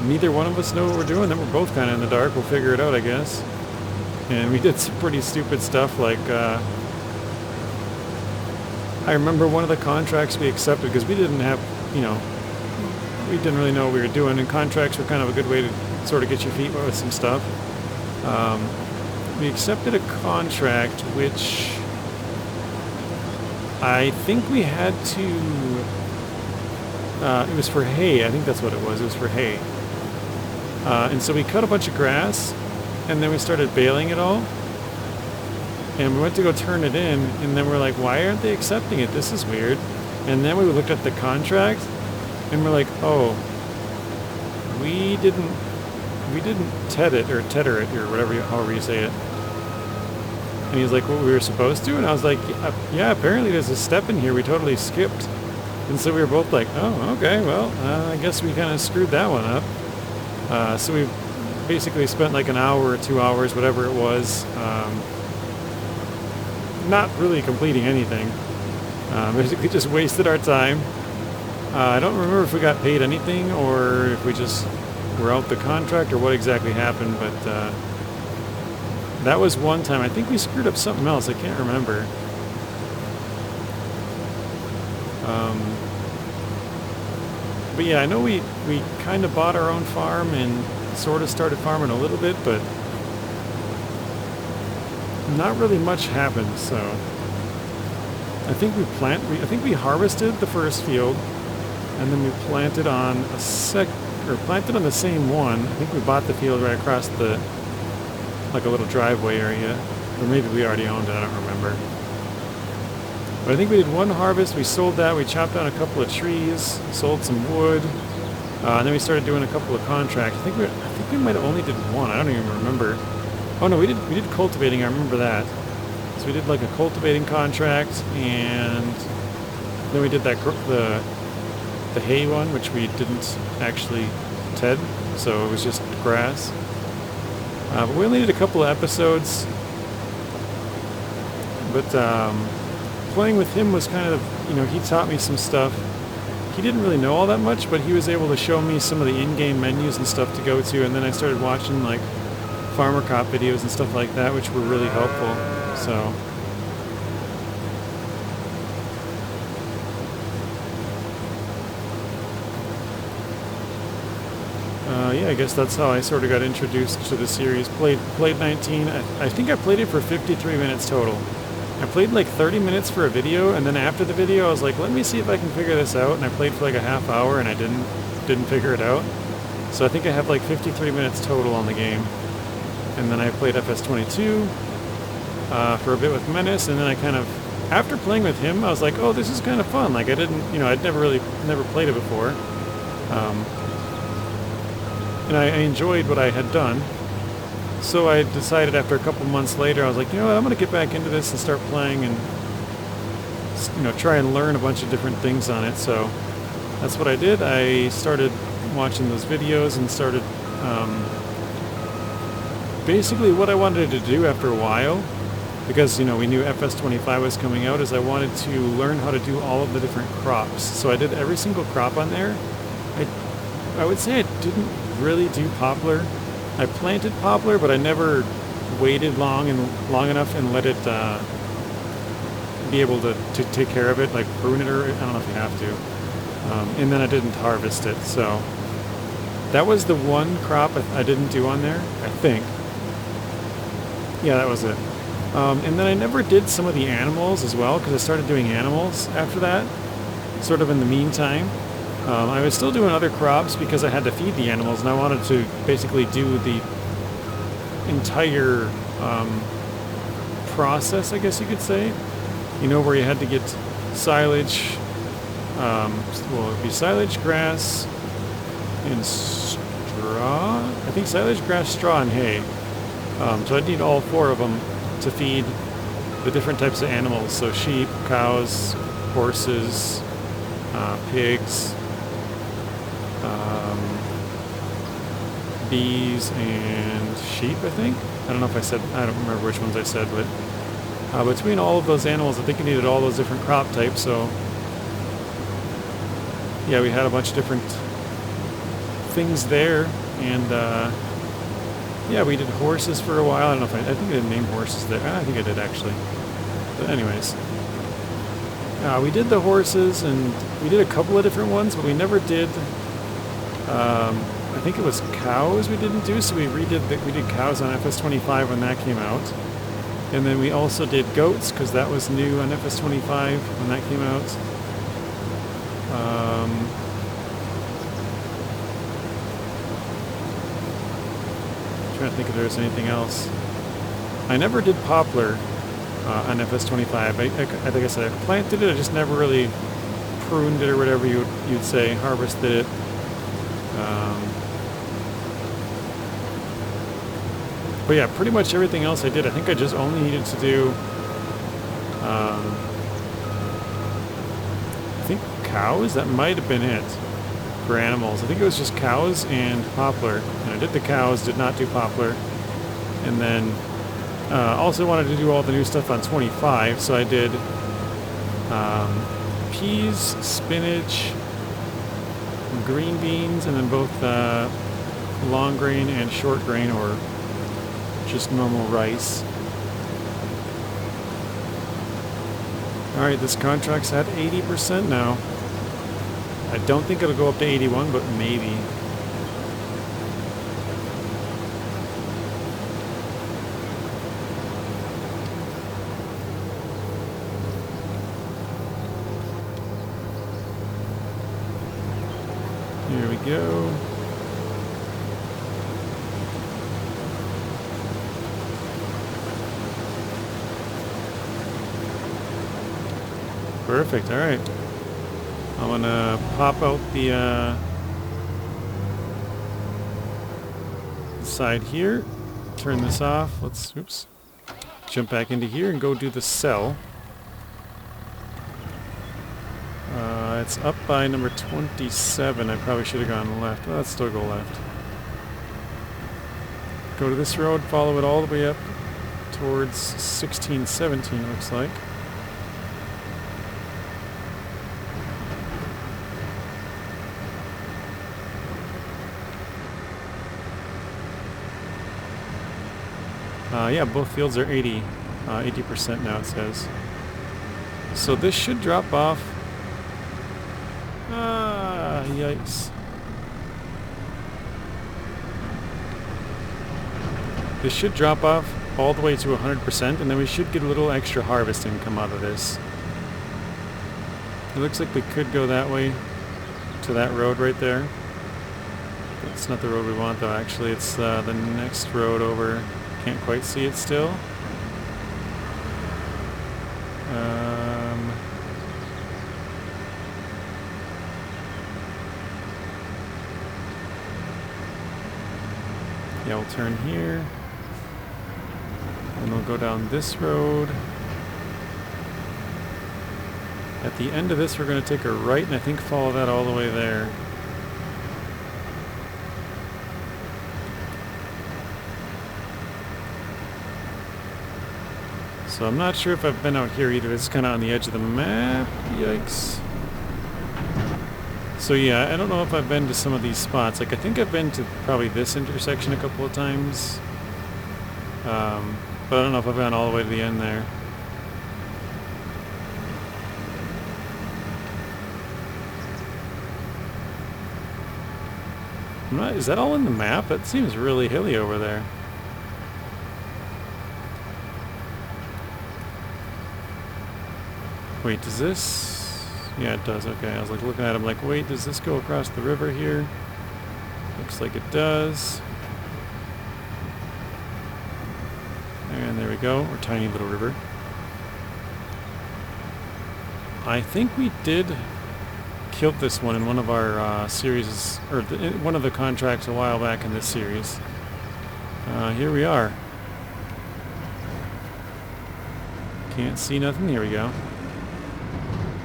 neither one of us know what we're doing, then we're both kind of in the dark. We'll figure it out, I guess. And we did some pretty stupid stuff, like, I remember one of the contracts we accepted, because we didn't have, we didn't really know what we were doing, and contracts were kind of a good way to sort of get your feet wet with some stuff. We accepted a contract which I think we had to, it was for hay, I think that's what it was for hay. And so we cut a bunch of grass, and then we started baling it all. And we went to go turn it in, and then we're like, why aren't they accepting it? This is weird. And then we looked at the contract, and we're like, oh, we didn't tedder it, or however you say it. And he's like, what, we were supposed to? And I was like, yeah, apparently there's a step in here we totally skipped. And so we were both like, oh, okay, well, I guess we kind of screwed that one up. So we basically spent like an hour or 2 hours, whatever it was, not really completing anything. Basically just wasted our time. I don't remember if we got paid anything or if we just were out the contract or what exactly happened, but that was one time. I think we screwed up something else. I can't remember. But yeah, I know we kind of bought our own farm and sort of started farming a little bit, but not really much happened. So I think we harvested the first field, and then we planted on planted on the same one. I think we bought the field right across like a little driveway area, or maybe we already owned it, I don't remember. But I think we did one harvest, we sold that, we chopped down a couple of trees, sold some wood, and then we started doing a couple of contracts. I think we might have only did one, I don't even remember. Oh no, we did cultivating, I remember that. So we did like a cultivating contract, and then we did the hay one, which we didn't actually ted, so it was just grass. But we only did a couple of episodes. But playing with him was kind of, he taught me some stuff. He didn't really know all that much, but he was able to show me some of the in-game menus and stuff to go to, and then I started watching like farmer cop videos and stuff like that, which were really helpful. So yeah, I guess that's how I sort of got introduced to the series. Played 19. I think I played it for 53 minutes total. I played like 30 minutes for a video, and then after the video I was like, let me see if I can figure this out, and I played for like a half hour and I didn't figure it out. So I think I have like 53 minutes total on the game. And then I played FS25 for a bit with Menace, and then I kind of, after playing with him, I was like, oh, this is kind of fun. Like I'd never played it before. And I enjoyed what I had done. So I decided after a couple months later, I was like, you know what, I'm going to get back into this and start playing and, try and learn a bunch of different things on it. So that's what I did. I started watching those videos and started, basically what I wanted to do after a while, because, we knew FS25 was coming out, is I wanted to learn how to do all of the different crops. So I did every single crop on there. I would say I didn't really do poplar. I planted poplar, but I never waited long enough and let it be able to take care of it, like prune it, or I don't know if you have to. And then I didn't harvest it, so that was the one crop I didn't do on there, I think. Yeah, that was it. And then I never did some of the animals as well, because I started doing animals after that, sort of in the meantime. I was still doing other crops because I had to feed the animals, and I wanted to basically do the entire process, I guess you could say. You know, where you had to get silage, well, it'd be silage, grass, and straw? I think silage, grass, straw, and hay. So I'd need all 4 of them to feed the different types of animals. So sheep, cows, horses, pigs, bees, and sheep, I think. I don't know if I said, I don't remember which ones I said, but between all of those animals, I think I needed all those different crop types. So yeah, we had a bunch of different things there, and yeah, we did horses for a while. I don't know if I think I didn't name horses there. I think I did actually. But anyways, we did the horses, and we did a couple of different ones, but we never did. I think it was cows we didn't do, so we did cows on FS25 when that came out, and then we also did goats because that was new on FS25 when that came out. Trying to think if there was anything else. I never did poplar on FS25. I think I said I planted it. I just never really pruned it or whatever you'd say, harvested it. But yeah, pretty much everything else I did. I think I just only needed to do. I think cows. That might have been it. For animals, I think it was just cows and poplar, and I did the cows, did not do poplar, and then also wanted to do all the new stuff on 25, so I did peas, spinach, green beans, and then both long grain and short grain, or just normal rice. Alright, this contract's at 80% now. I don't think it'll go up to 81, but maybe. Here we go. Perfect, all right. I'm gonna pop out the side here, turn this off. Let's, oops, jump back into here and go do the cell. It's up by number 27. I probably should have gone left. Well, let's still go left. Go to this road, follow it all the way up towards 1617, looks like. Yeah, both fields are 80% now, it says. So this should drop off. Ah, yikes. This should drop off all the way to 100%, and then we should get a little extra harvest income out of this. It looks like we could go that way to that road right there. That's not the road we want, though, actually. It's the next road over. Can't quite see it still. Yeah, we'll turn here. And we'll go down this road. At the end of this, we're going to take a right, and I think follow that all the way there. So I'm not sure if I've been out here either. This is kind of on the edge of the map. Yikes. So yeah, I don't know if I've been to some of these spots. Like I think I've been to probably this intersection a couple of times. But I don't know if I've gone all the way to the end there. Is that all in the map? That seems really hilly over there. Wait, does this... Yeah, it does. Okay, I was like looking at it, I'm like, wait, does this go across the river here? Looks like it does. And there we go, our tiny little river. I think we did kill this one in one of our series, or one of the contracts a while back in this series. Here we are. Can't see nothing. Here we go.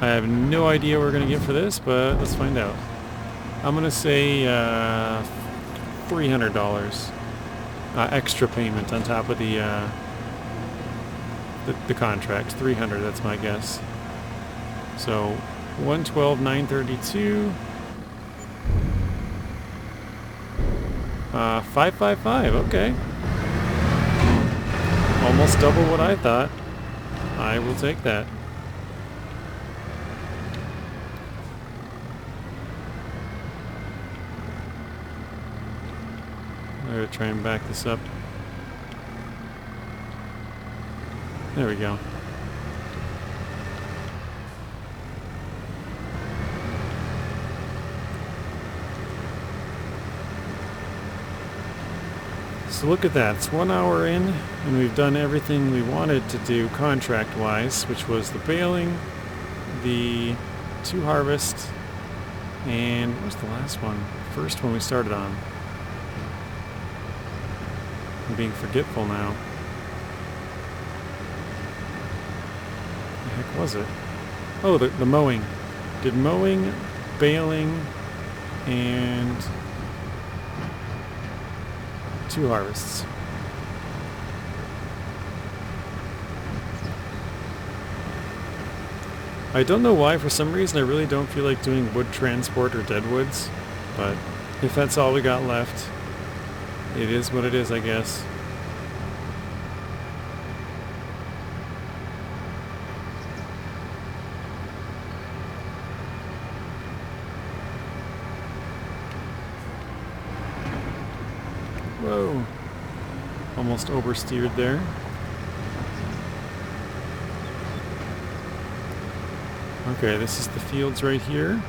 I have no idea what we're going to get for this, but let's find out. I'm going to say $300 extra payment on top of the contract. 300, that's my guess. So 112,932. 555. Okay. Almost double what I thought. I will take that. I'm going to try and back this up. There we go. So look at that. It's 1 hour in, and we've done everything we wanted to do contract-wise, which was the baling, the 2 harvest, and what was the last one? First one we started on. I'm being forgetful now. What the heck was it? Oh, the mowing. Did mowing, baling, and 2 harvests. I don't know why, for some reason I really don't feel like doing wood transport or deadwoods, but if that's all we got left, it is what it is, I guess. Whoa. Almost oversteered there. Okay, this is the fields right here.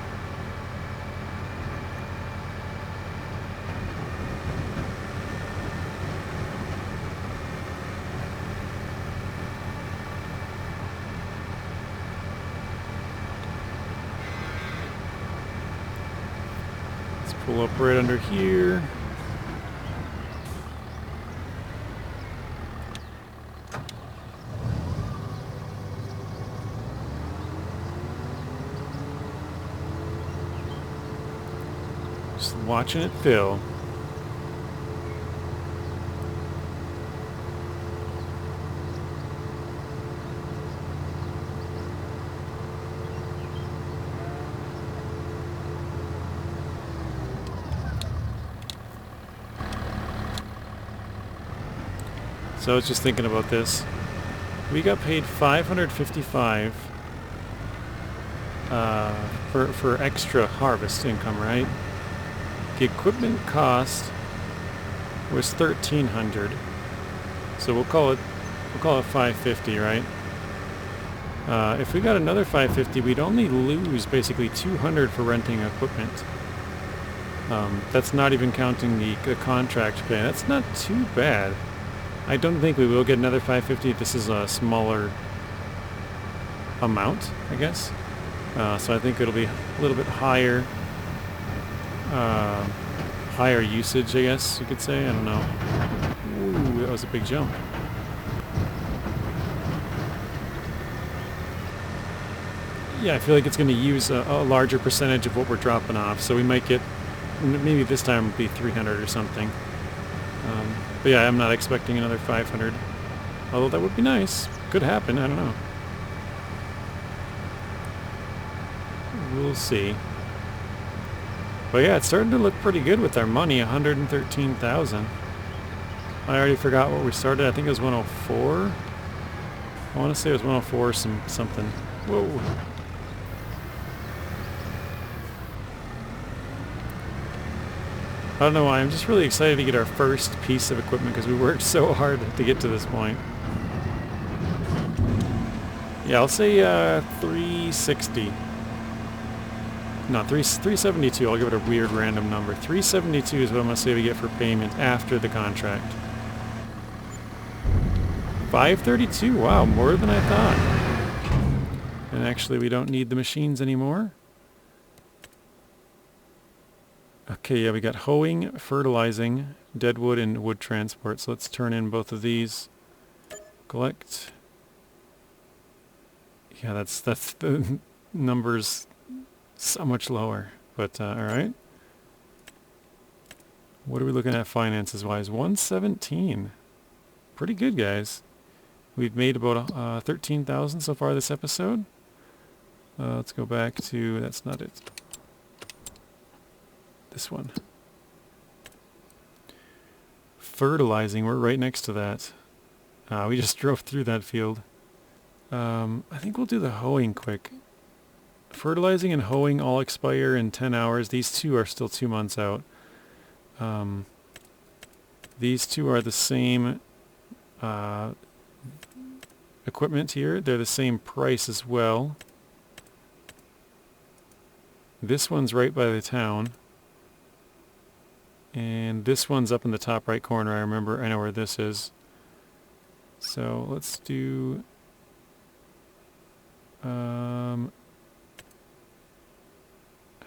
Let's pull up right under here. Just watching it fill. So I was just thinking about this. We got paid $555 for extra harvest income, right? The equipment cost was $1,300, so we'll call it $550, right? If we got another $550, we'd only lose basically $200 for renting equipment. That's not even counting the contract pay. That's not too bad. I don't think we will get another $550. This is a smaller amount, I guess. So I think it'll be a little bit higher. Higher usage, I guess you could say. I don't know. Ooh, that was a big jump. Yeah, I feel like it's going to use a larger percentage of what we're dropping off. So we might get, maybe this time it'll be 300 or something. But yeah, I'm not expecting another 500. Although that would be nice. Could happen, I don't know. We'll see. But yeah, it's starting to look pretty good with our money, 113,000. I already forgot what we started. I think it was 104. I want to say it was 104 something. Whoa. I don't know why. I'm just really excited to get our first piece of equipment because we worked so hard to get to this point. Yeah, I'll say 360. No, 372. I'll give it a weird random number. 372 is what I'm going to say we get for payment after the contract. 532. Wow, more than I thought. And actually, we don't need the machines anymore. Okay, yeah, we got hoeing, fertilizing, deadwood, and wood transport. So let's turn in both of these. Collect. Yeah, that's the numbers so much lower. But all right. What are we looking at finances wise? 117. Pretty good, guys. We've made about 13,000 so far this episode. Let's go back to, that's not it. This one. Fertilizing, we're right next to that. We just drove through that field. I think we'll do the hoeing quick. Fertilizing and hoeing all expire in 10 hours. These two are still 2 months out. These two are the same equipment here. They're the same price as well. This one's right by the town. And this one's up in the top right corner. I know where this is. So let's do... I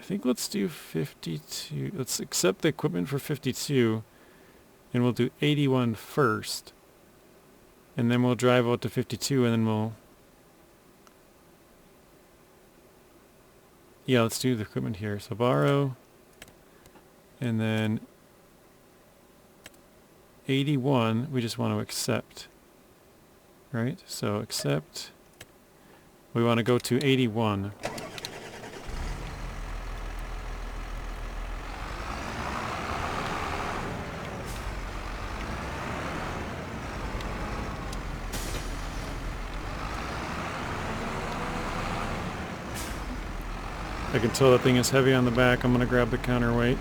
think let's do 52. Let's accept the equipment for 52. And we'll do 81 first. And then we'll drive out to 52 and then we'll... Yeah, let's do the equipment here. So borrow. And then 81, we just want to accept. Right? So accept. We want to go to 81. I can tell that thing is heavy on the back. I'm going to grab the counterweight.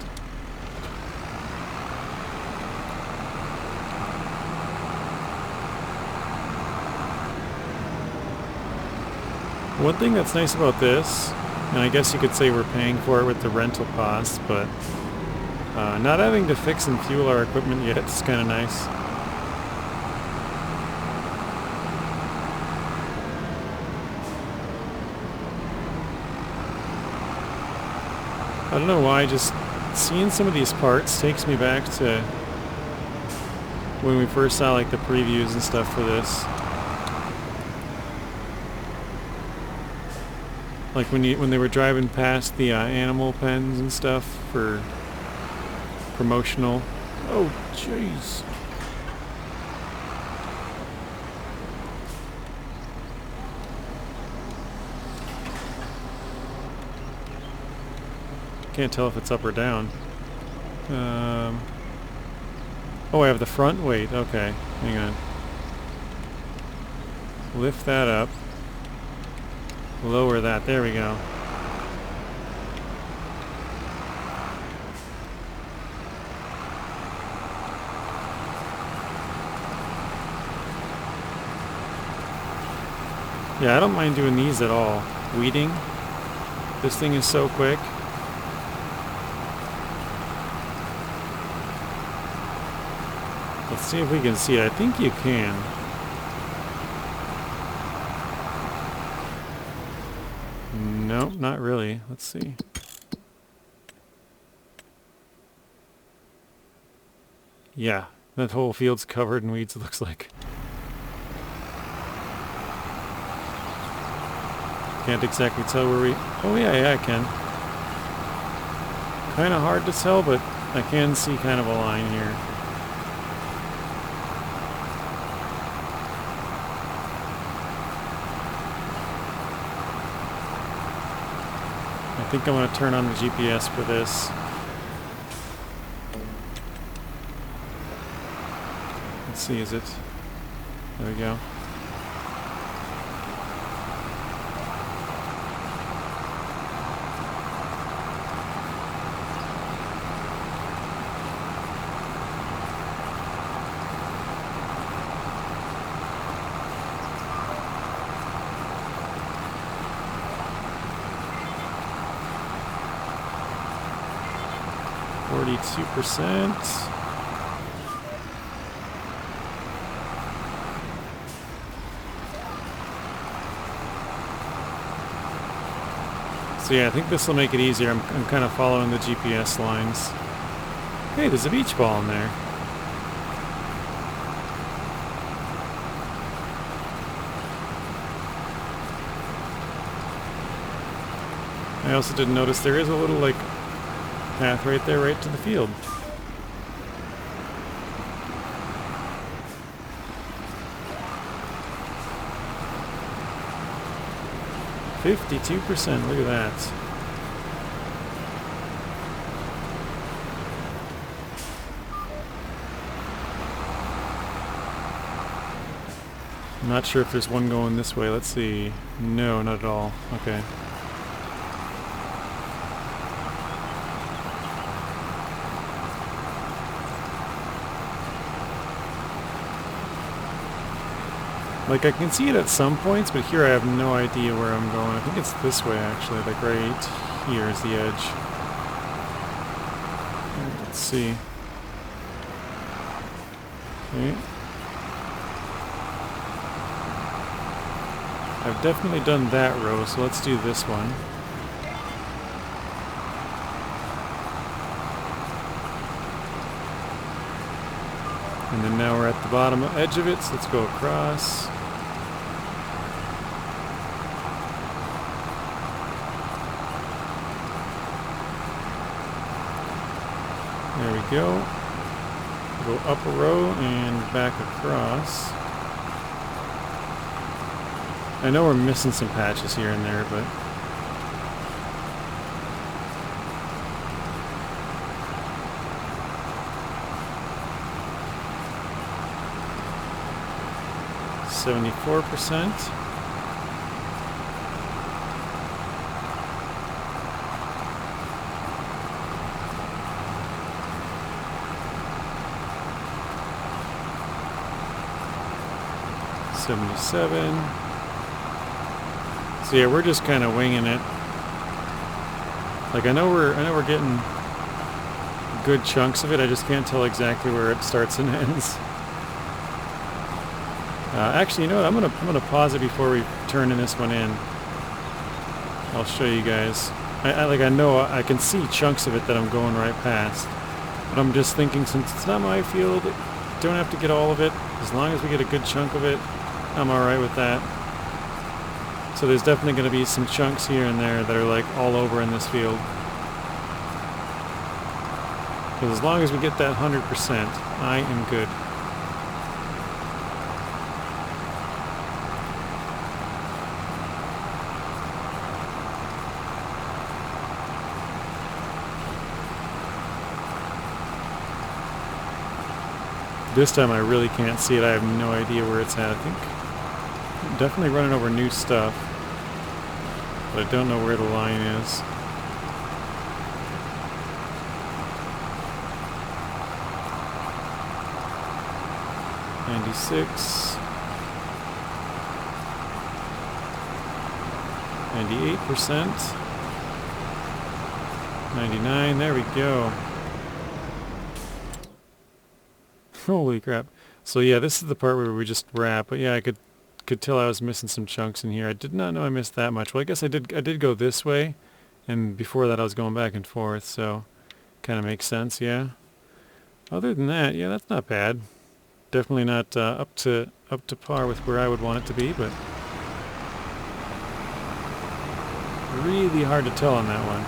One thing that's nice about this, and I guess you could say we're paying for it with the rental costs, but not having to fix and fuel our equipment yet is kind of nice. I don't know why, just seeing some of these parts takes me back to when we first saw like the previews and stuff for this. Like when they were driving past the animal pens and stuff for promotional. Oh, jeez. Can't tell if it's up or down. Oh, I have the front weight. Okay, hang on. Lift that up. Lower that. There we go. Yeah, I don't mind doing these at all. Weeding. This thing is so quick. Let's see if we can see it. I think you can. Nope, not really. Let's see. Yeah, that whole field's covered in weeds, it looks like. Can't exactly tell where we... Oh yeah, I can. Kind of hard to tell, but I can see kind of a line here. I think I'm going to turn on the GPS for this. Let's see, is it? There we go. %. So yeah, I think this will make it easier. I'm kind of following the GPS lines. Hey, there's a beach ball in there. I also didn't notice there is a little like path right there, right to the field. %, look at that. I'm not sure if there's one going this way. Let's see. No, not at all. Okay. Like, I can see it at some points, but here I have no idea where I'm going. I think it's this way, actually. Like, right here is the edge. Let's see. Okay. I've definitely done that row, so let's do this one. And then now we're at the bottom edge of it, so let's go across. There we go. Go up a row and back across. I know we're missing some patches here and there, but %. $77. So yeah, we're just kind of winging it. Like I know we're getting good chunks of it. I just can't tell exactly where it starts and ends. Actually, you know what? I'm gonna pause it before we turn in this one in. I'll show you guys. I know I can see chunks of it that I'm going right past, but I'm just thinking since it's not my field, don't have to get all of it. As long as we get a good chunk of it, I'm all right with that. So there's definitely going to be some chunks here and there that are like all over in this field. Because as long as we get that 100%, I am good. This time I really can't see it. I have no idea where it's at. I think I'm definitely running over new stuff, but I don't know where the line is. $96, 98%, 99. There we go. Holy crap. So yeah, this is the part where we just wrap, but yeah, I could tell I was missing some chunks in here. I did not know I missed that much. Well, I guess I did go this way, and before that I was going back and forth, so kind of makes sense, yeah. Other than that, yeah, that's not bad. Definitely not up to par with where I would want it to be, but really hard to tell on that one.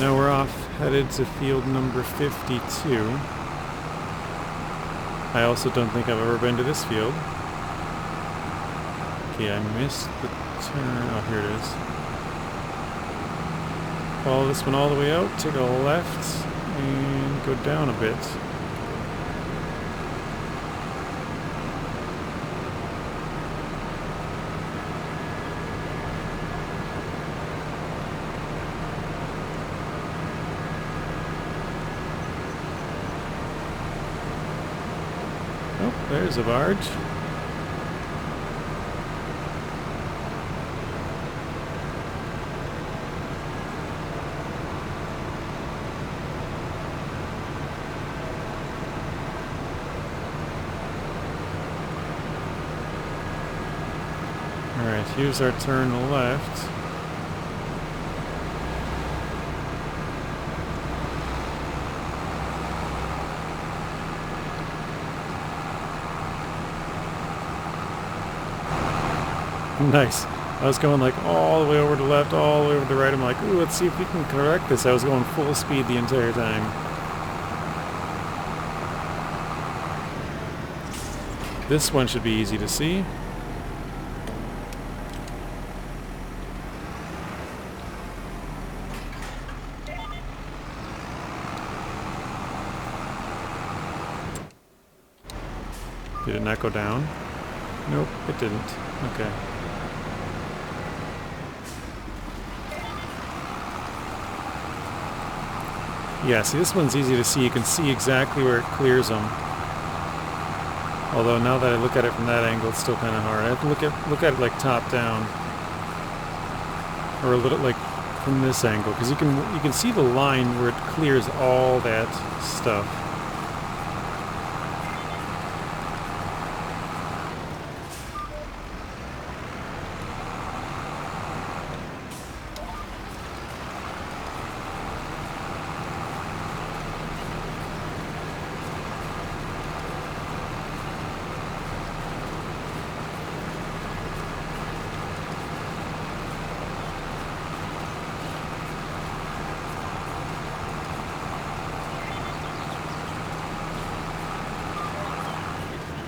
Now we're off, headed to field number 52. I also don't think I've ever been to this field. Okay, I missed the turn. Oh, here it is. Follow this one all the way out, take a left, and go down a bit. Oh, there's a barge. Alright, here's our turn left. Nice. I was going like all the way over to the left, all the way over to the right. I'm like, ooh, let's see if we can correct this. I was going full speed the entire time. This one should be easy to see. Did it not go down? Nope, it didn't. Okay. Yeah, see, this one's easy to see. You can see exactly where it clears them. Although now that I look at it from that angle, it's still kind of hard. I have to look at it like top down, or a little like from this angle, because you can see the line where it clears all that stuff.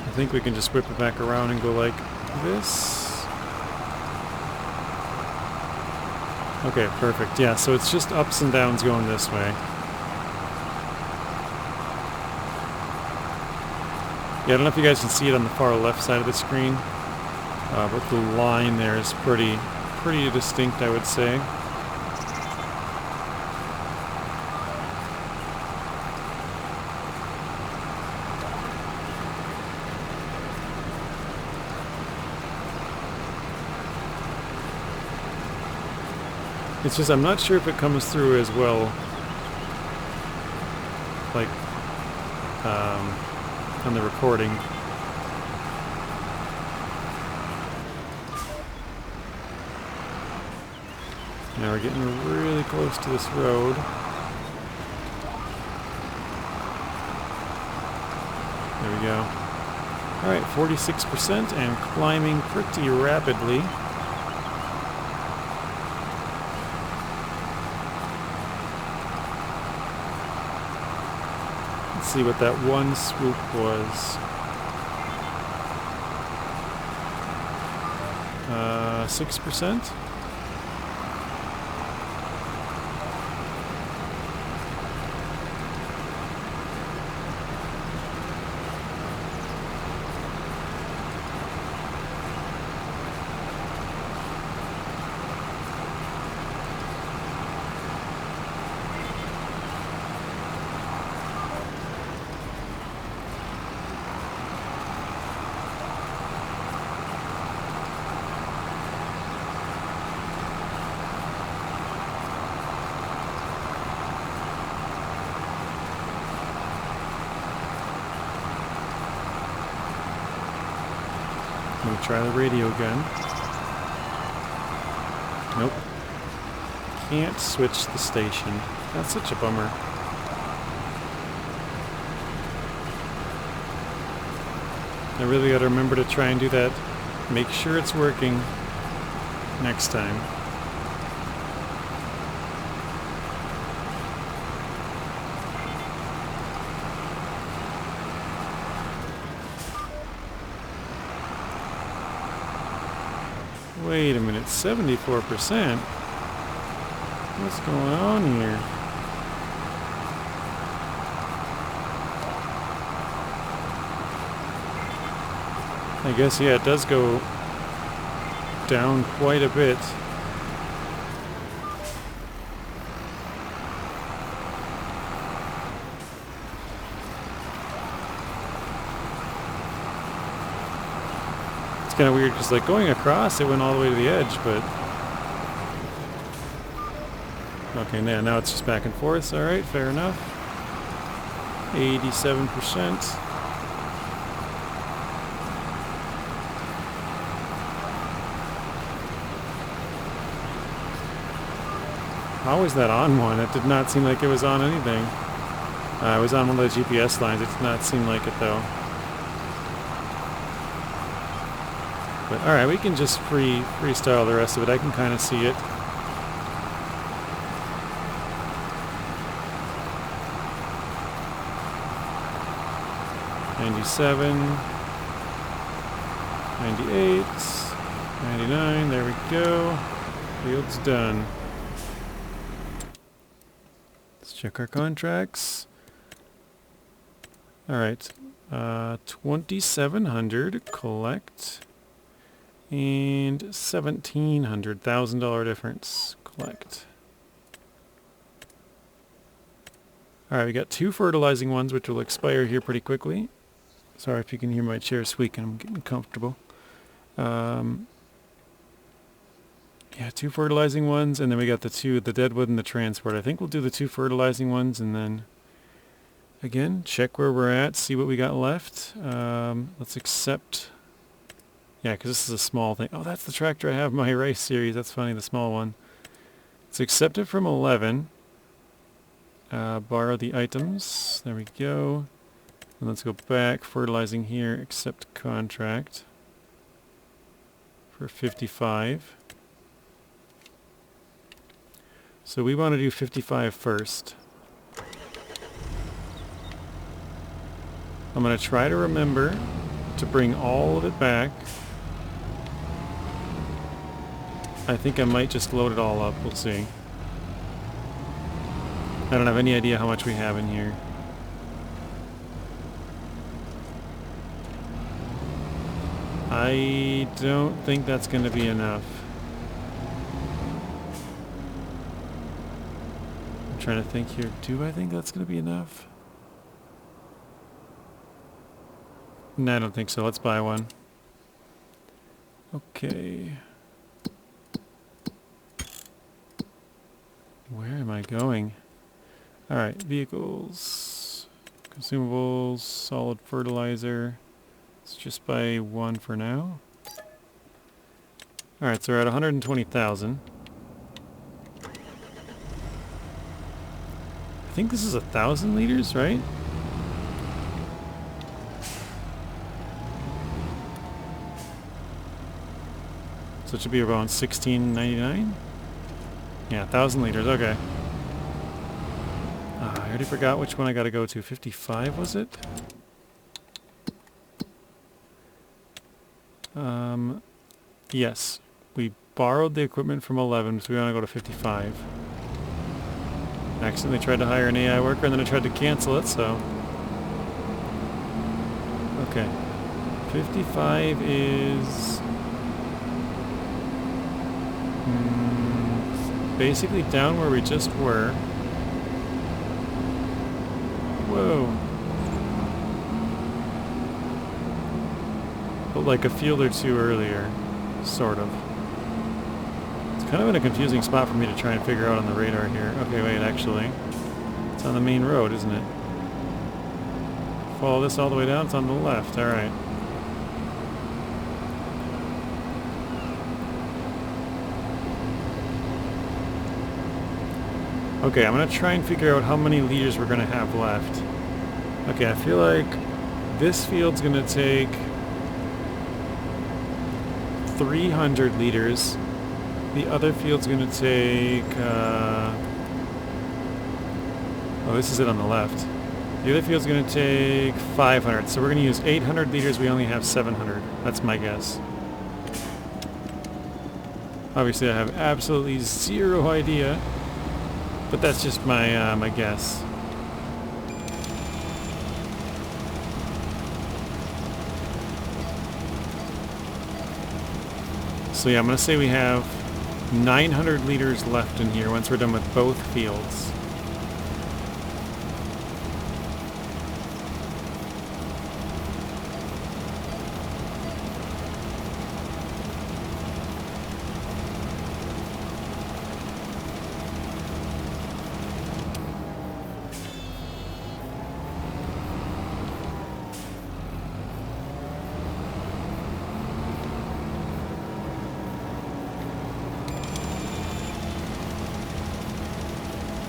I think we can just whip it back around and go like this. Okay, perfect. Yeah, so it's just ups and downs going this way. Yeah, I don't know if you guys can see it on the far left side of the screen, but the line there is pretty distinct, I would say. It's just I'm not sure if it comes through as well, like on the recording. Now we're getting really close to this road. There we go. Alright, 46% and climbing pretty rapidly. Let's see what that one swoop was. 6%? I'm gonna try the radio again. Nope. Can't switch the station. That's such a bummer. I really gotta remember to try and do that. Make sure it's working next time. Wait a minute, 74%? What's going on here? I guess, yeah, it does go down quite a bit. It's kind of weird because, like, going across, it went all the way to the edge, but... Okay, now it's just back and forth. Alright, fair enough. 87%. How was that on one? It did not seem like it was on anything. It was on one of the GPS lines. It did not seem like it, though. But alright, we can just freestyle the rest of it. I can kind of see it. '97, 98, 99, there we go. Field's done. Let's check our contracts. Alright, 2,700 collect. And $1,700, $1,000 difference collect. Alright, we got 2 fertilizing ones which will expire here pretty quickly. Sorry if you can hear my chair squeaking, I'm getting comfortable. Yeah, 2 fertilizing ones, and then we got the deadwood and the transport. I think we'll do the 2 fertilizing ones, and then again, check where we're at, see what we got left. Let's accept... Yeah, because this is a small thing. Oh, that's the tractor I have in my race series. That's funny, the small one. Let's accept it from 11. Borrow the items. There we go. And let's go back. Fertilizing here. Accept contract. For 55. So we want to do 55 first. I'm going to try to remember to bring all of it back. I think I might just load it all up. We'll see. I don't have any idea how much we have in here. I don't think that's going to be enough. I'm trying to think here. Do I think that's going to be enough? No, I don't think so. Let's buy one. Okay. Where am I going? Alright, vehicles, consumables, solid fertilizer. Let's just buy one for now. Alright, so we're at 120,000. I think this is 1,000 liters, right? So it should be around 16.99? Yeah, 1,000 liters, okay. I already forgot which one I gotta go to. 55, was it? Yes. We borrowed the equipment from 11, so we want to go to 55. I accidentally tried to hire an AI worker, and then I tried to cancel it, so... Okay. 55 is... basically down where we just were. Whoa. But like a field or two earlier, sort of. It's kind of in a confusing spot for me to try and figure out on the radar here. Okay, wait, actually. It's on the main road, isn't it? Follow this all the way down, it's on the left, alright. Okay, I'm going to try and figure out how many liters we're going to have left. Okay, I feel like this field's going to take 300 liters. The other field's going to take... oh, this is it on the left. The other field's going to take 500. So we're going to use 800 liters. We only have 700. That's my guess. Obviously, I have absolutely zero idea But that's just my my guess. So yeah, I'm going to say we have 900 liters left in here once we're done with both fields.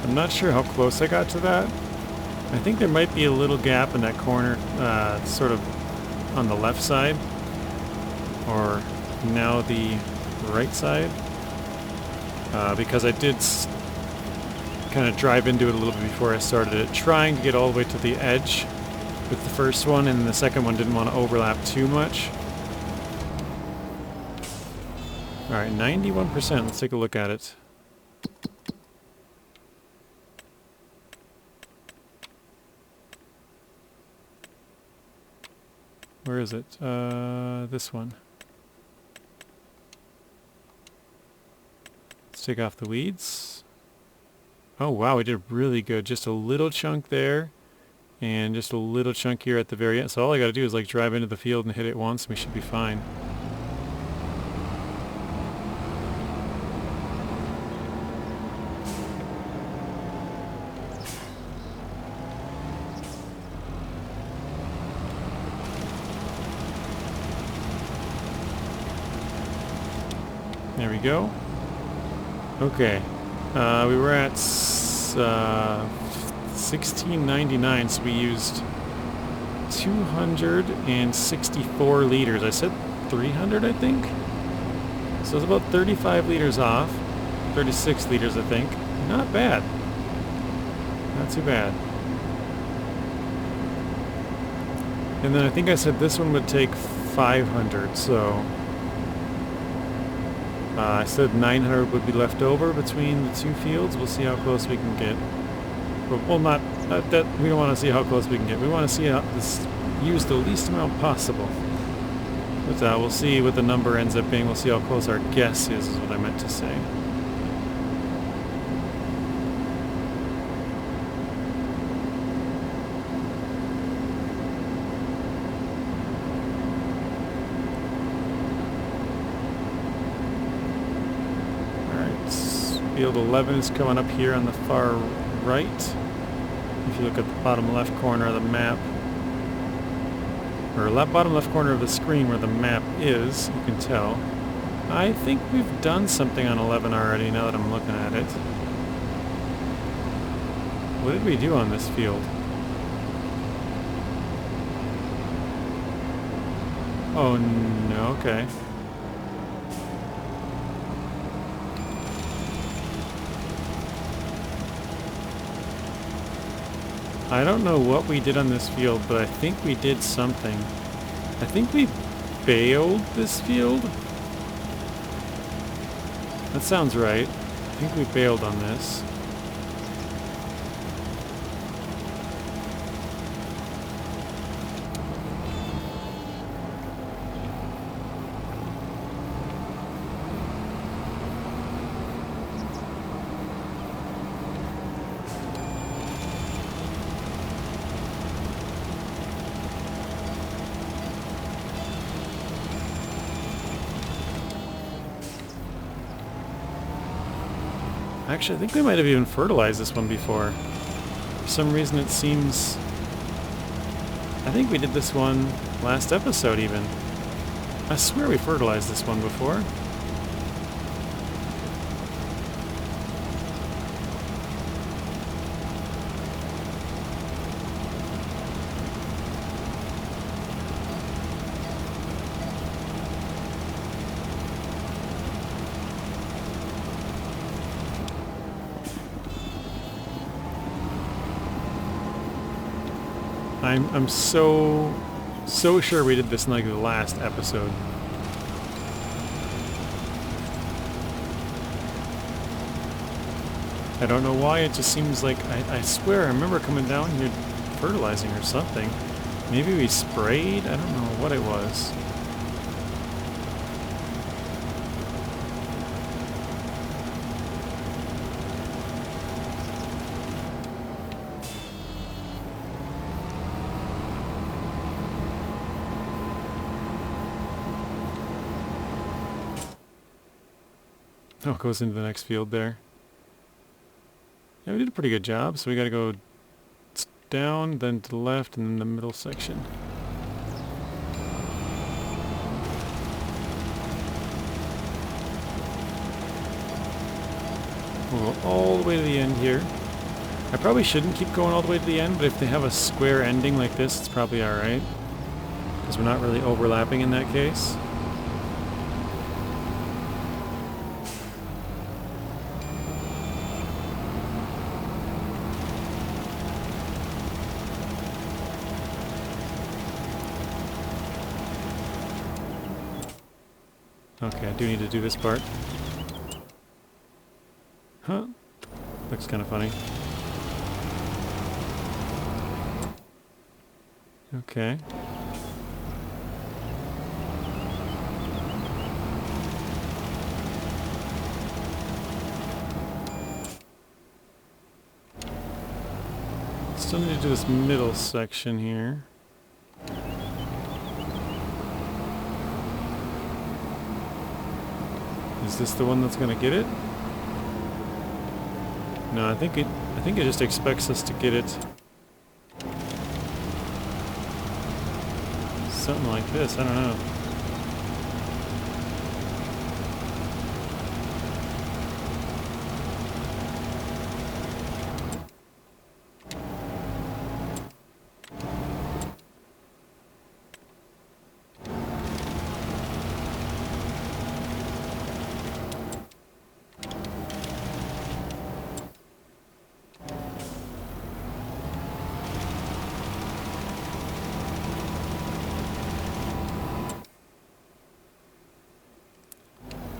I'm not sure how close I got to that. I think there might be a little gap in that corner, sort of on the left side, or now the right side, because I did kind of drive into it a little bit before I started it, trying to get all the way to the edge with the first one, and the second one didn't want to overlap too much. Alright, 91%, let's take a look at it. Where is it? This one. Let's take off the weeds. Oh wow, we did really good. Just a little chunk there, and just a little chunk here at the very end. So all I gotta do is like drive into the field and hit it once, and we should be fine. There we go. Okay. We were at 1699, so we used 264 liters. I said 300, I think? So it's about 35 liters off. 36 liters, I think. Not bad. Not too bad. And then I think I said this one would take 500, so... I said 900 would be left over between the two fields. We'll see how close we can get. Well, not that we don't want to see how close we can get. We want to see how this use the least amount possible. But we'll see what the number ends up being. We'll see how close our guess is what I meant to say. Field 11 is coming up here on the far right. If you look at the bottom left corner of the map, or bottom left corner of the screen where the map is, you can tell. I think we've done something on 11 already now that I'm looking at it. What did we do on this field? Oh no, okay. I don't know what we did on this field, but I think we did something. I think we baled this field. That sounds right. I think we baled on this. Actually, I think we might have even fertilized this one before. For some reason it seems... I think we did this one last episode even. I swear we fertilized this one before. I'm so sure we did this in like the last episode. I don't know why, it just seems like, I swear I remember coming down here fertilizing or something. Maybe we sprayed? I don't know what it was. Oh, it goes into the next field there. Yeah, we did a pretty good job, so we gotta go down, then to the left, and then the middle section. We'll go all the way to the end here. I probably shouldn't keep going all the way to the end, but if they have a square ending like this, it's probably alright. Because we're not really overlapping in that case. Okay, I do need to do this part. Huh? Looks kind of funny. Okay. Still need to do this middle section here. Is this the one that's gonna get it? No, I think it just expects us to get it something like this, I don't know.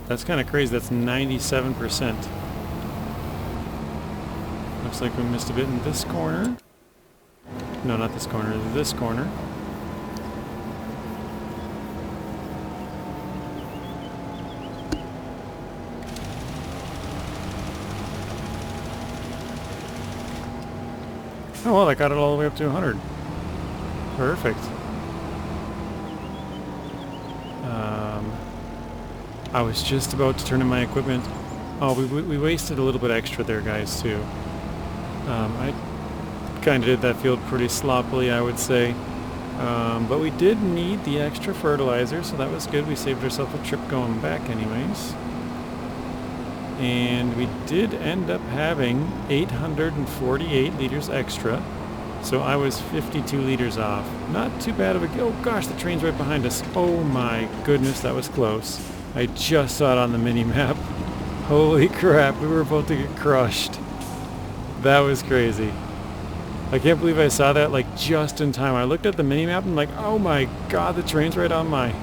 That's kind of crazy. That's 97%. Looks like we missed a bit in this corner. No, not this corner. This corner. Oh well, I got it all the way up to 100. Perfect. I was just about to turn in my equipment. Oh, we wasted a little bit extra there, guys, too. I kind of did that field pretty sloppily, I would say. But we did need the extra fertilizer, so that was good. We saved ourselves a trip going back anyways. And we did end up having 848 liters extra. So I was 52 liters off. Not too bad of a... Oh gosh, the train's right behind us. Oh my goodness, that was close. I just saw it on the mini-map. Holy crap, we were about to get crushed. That was crazy. I can't believe I saw that like just in time. I looked at the mini-map and I'm like, oh my god, the train's right on my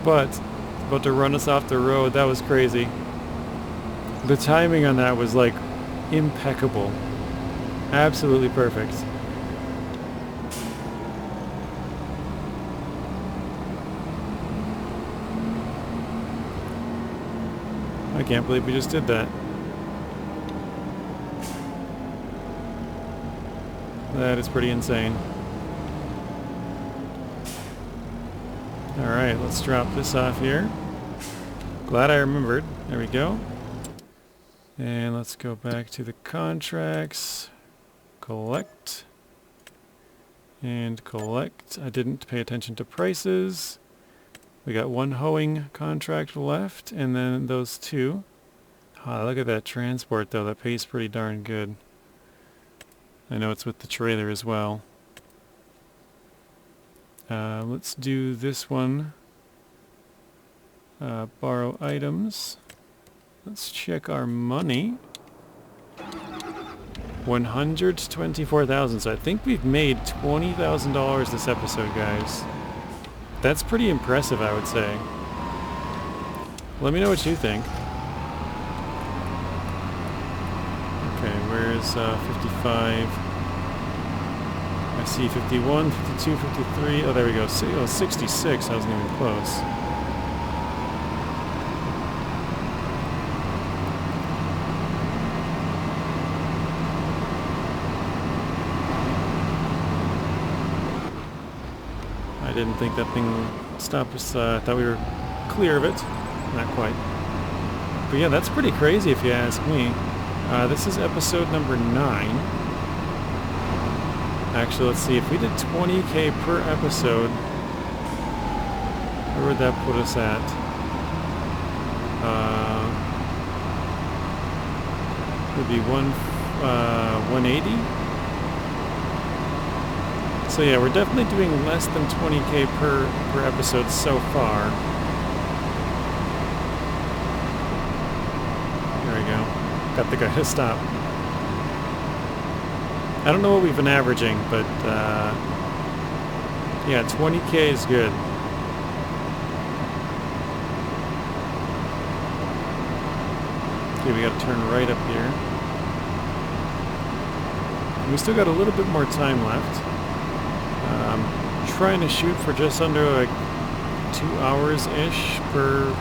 butt. It's about to run us off the road. That was crazy. The timing on that was like impeccable. Absolutely perfect. I can't believe we just did that. That is pretty insane. Alright, let's drop this off here. Glad I remembered. There we go. And let's go back to the contracts. Collect. And collect. I didn't pay attention to prices. We got one hoeing contract left, and then those two. Ah, look at that transport though, that pays pretty darn good. I know it's with the trailer as well. Let's do this one. Borrow items. Let's check our money. 124,000, so I think we've made $20,000 this episode, guys. That's pretty impressive, I would say. Let me know what you think. where's 55? I see 51, 52, 53. Oh, there we go. 66. I wasn't even close. I didn't think that thing would stop us. I thought we were clear of it. Not quite. But yeah, that's pretty crazy if you ask me. This is episode number 9. Actually, let's see. If we did 20K per episode, where would that put us at? 180? So yeah, we're definitely doing less than 20K per episode so far. There we go. Got the guy to stop. I don't know what we've been averaging, but yeah, 20K is good. Okay, we gotta turn right up here. And we still got a little bit more time left. Trying to shoot for just under like 2 hours-ish per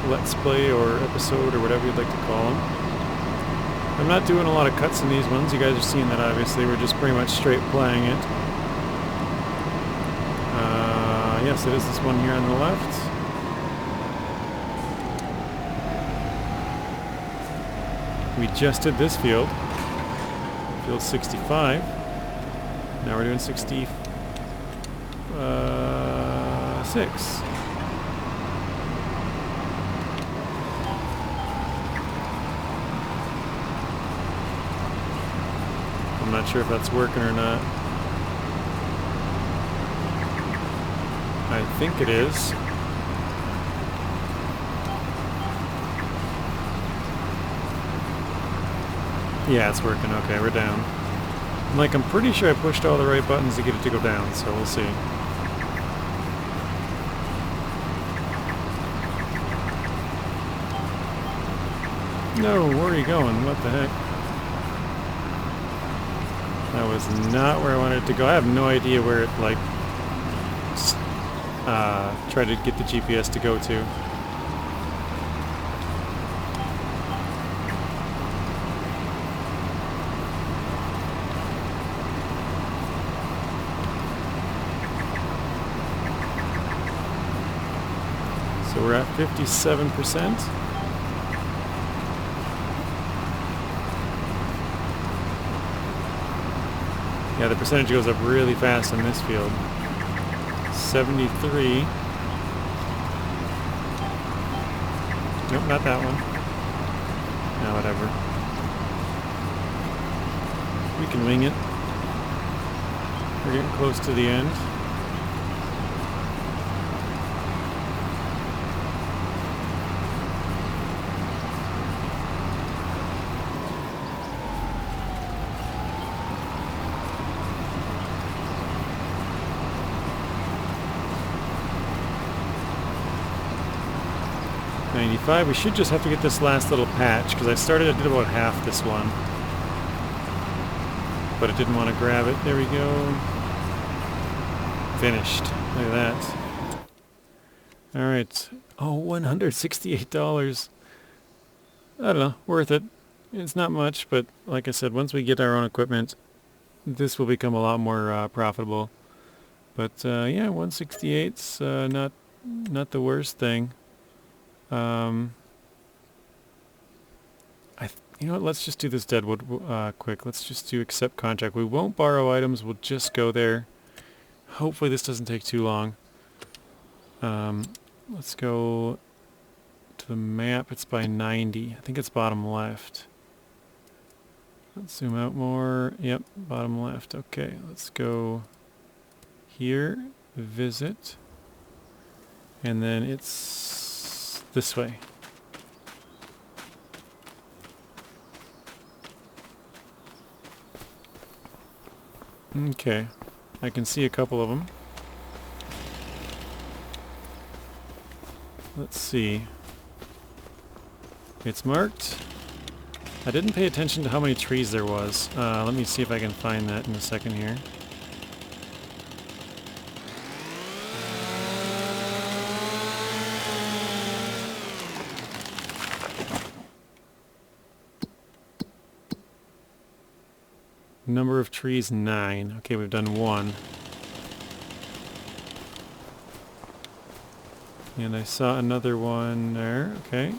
Let's Play or episode or whatever you'd like to call them. I'm not doing a lot of cuts in these ones. You guys are seeing that obviously. We're just pretty much straight playing it. Yes, it is this one here on the left. We just did this field. Field 65. Now we're doing 66. I'm not sure if that's working or not. I think it is. Yeah, it's working. Okay, we're down. I'm pretty sure I pushed all the right buttons to get it to go down, so we'll see. No, where are you going? What the heck? That was not where I wanted it to go. I have no idea where it, tried to get the GPS to go to. So we're at 57%. Yeah, the percentage goes up really fast in this field. 73. Nope, not that one. No, whatever. We can wing it. We're getting close to the end. We should just have to get this last little patch, because I did about half this one. But it didn't want to grab it. There we go. Finished. Look at that. Alright. Oh, $168. I don't know. Worth it. It's not much, but like I said, once we get our own equipment, this will become a lot more profitable. But yeah, 168's not the worst thing. You know what, let's just do this Deadwood quick. Let's just do accept contract. We won't borrow items, we'll just go there. Hopefully this doesn't take too long. Let's go to the map. It's by 90. I think it's bottom left. Let's zoom out more. Yep, bottom left. Okay, let's go here, visit, and then it's this way. Okay, I can see a couple of them. Let's see. It's marked. I didn't pay attention to how many trees there was. Let me see if I can find that in a second here. Number of trees, 9. Okay, we've done 1. And I saw another one there. Okay.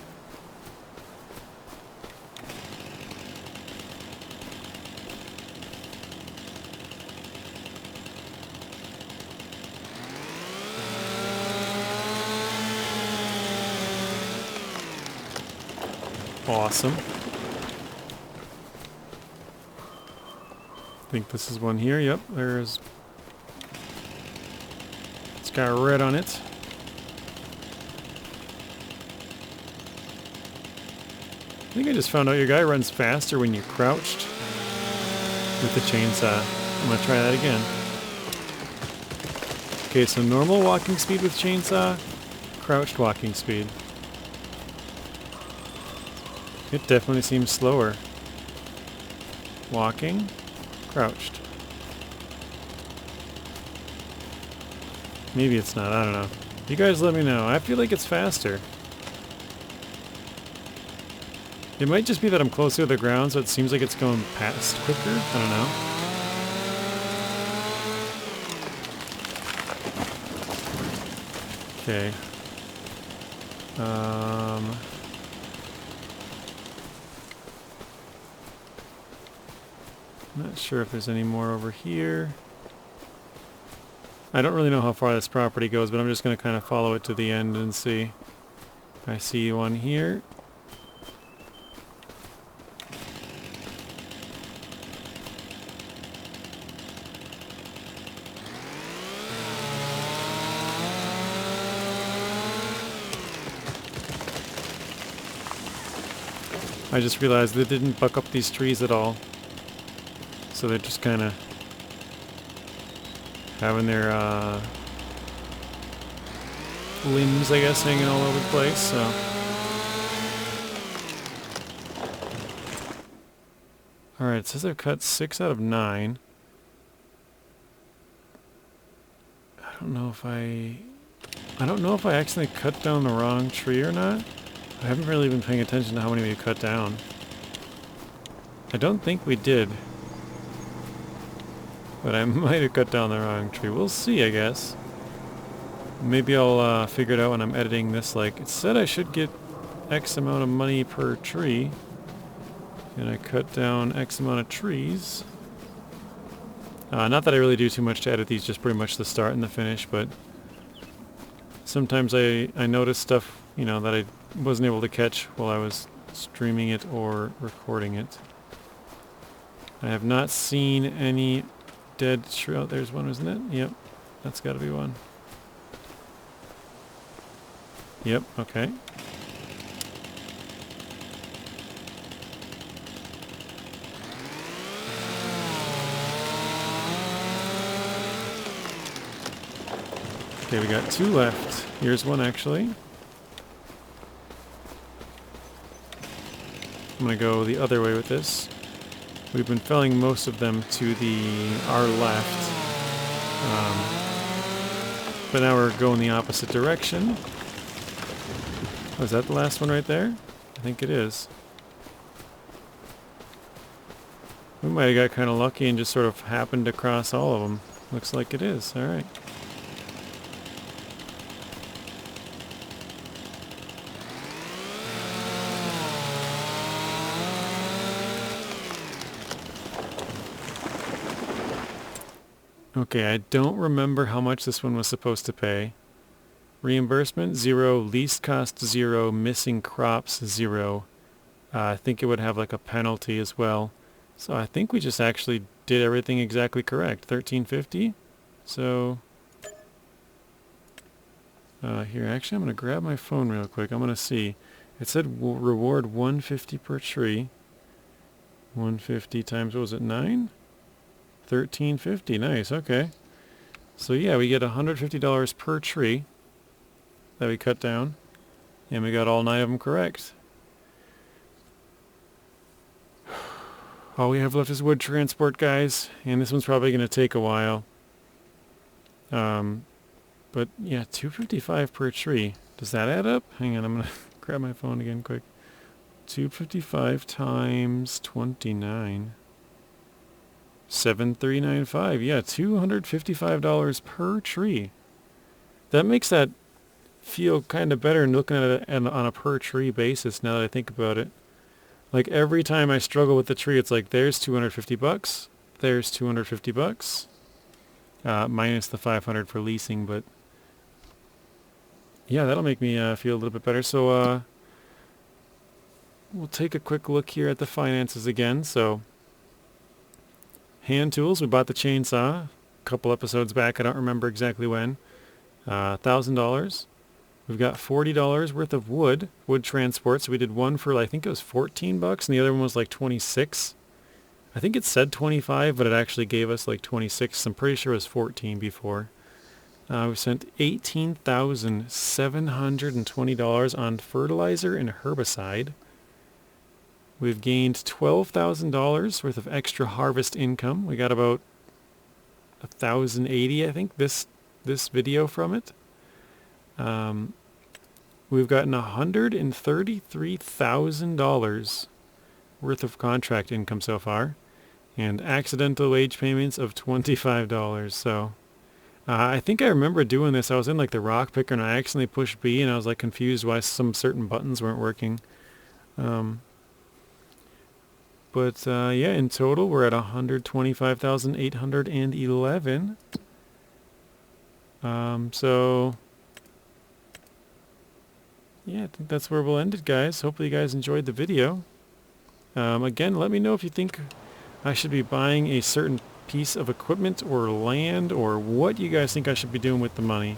Awesome. I think this is one here. Yep, there's... It's got red on it. I think I just found out your guy runs faster when you're crouched with the chainsaw. I'm gonna try that again. Okay, so normal walking speed with chainsaw, crouched walking speed. It definitely seems slower. Walking, crouched. Maybe it's not, I don't know. You guys let me know. I feel like it's faster. It might just be that I'm closer to the ground, so it seems like it's going past quicker. I don't know. Okay. Not sure if there's any more over here. I don't really know how far this property goes, but I'm just going to kind of follow it to the end and see. I see one here. I just realized they didn't buck up these trees at all. So they're just kind of having their limbs, I guess, hanging all over the place, so. Alright, it says I've cut 6 out of 9. I don't know if I accidentally cut down the wrong tree or not. I haven't really been paying attention to how many we cut down. I don't think we did. But I might have cut down the wrong tree. We'll see, I guess. Maybe I'll figure it out when I'm editing this. Like, it said I should get X amount of money per tree. And I cut down X amount of trees. Not that I really do too much to edit these, just pretty much the start and the finish, but sometimes I notice stuff, you know, that I wasn't able to catch while I was streaming it or recording it. I have not seen any dead tree. Oh, there's one, isn't it? Yep, that's got to be one. Yep, okay. Okay, we got 2 left. Here's one, actually. I'm going to go the other way with this. We've been felling most of them to our left. But now we're going the opposite direction. Oh, is that the last one right there? I think it is. We might have got kind of lucky and just sort of happened to cross all of them. Looks like it is. All right. Okay, I don't remember how much this one was supposed to pay. Reimbursement, 0. Least cost, 0. Missing crops, 0. I think it would have like a penalty as well. So I think we just actually did everything exactly correct. $13.50. So here, actually, I'm going to grab my phone real quick. I'm going to see. It said reward $150 per tree. 150 times, what was it, 9? $13.50. Nice, okay. So yeah, we get $150 per tree that we cut down, and we got all 9 of them correct. All we have left is wood transport, guys, and this one's probably going to take a while. But yeah, 255 per tree. Does that add up? Hang on, I'm going to grab my phone again quick. 255 times 29. 7395. Yeah, $255 per tree. That makes that feel kind of better looking at it on a per tree basis now that I think about it. Like every time I struggle with the tree, it's like there's 250 bucks, there's 250 bucks, minus the 500 for leasing, but yeah, that'll make me feel a little bit better. So we'll take a quick look here at the finances again. So hand tools, we bought the chainsaw a couple episodes back, I don't remember exactly when. $1,000. We've got $40 worth of wood transport. So we did one for, I think it was 14 bucks, and the other one was like 26. I think it said 25, but it actually gave us like 26. I'm pretty sure it was 14 before. We spent $18,720 on fertilizer and herbicide. We've gained $12,000 worth of extra harvest income. We got about 1,080, I think, this video from it. We've gotten $133,000 worth of contract income so far, and accidental wage payments of $25. So I think I remember doing this. I was in like the rock picker and I accidentally pushed B, and I was like confused why some certain buttons weren't working. But yeah, in total we're at 125,811. So yeah, I think that's where we'll end it, guys. Hopefully you guys enjoyed the video. Again, let me know if you think I should be buying a certain piece of equipment or land, or what you guys think I should be doing with the money.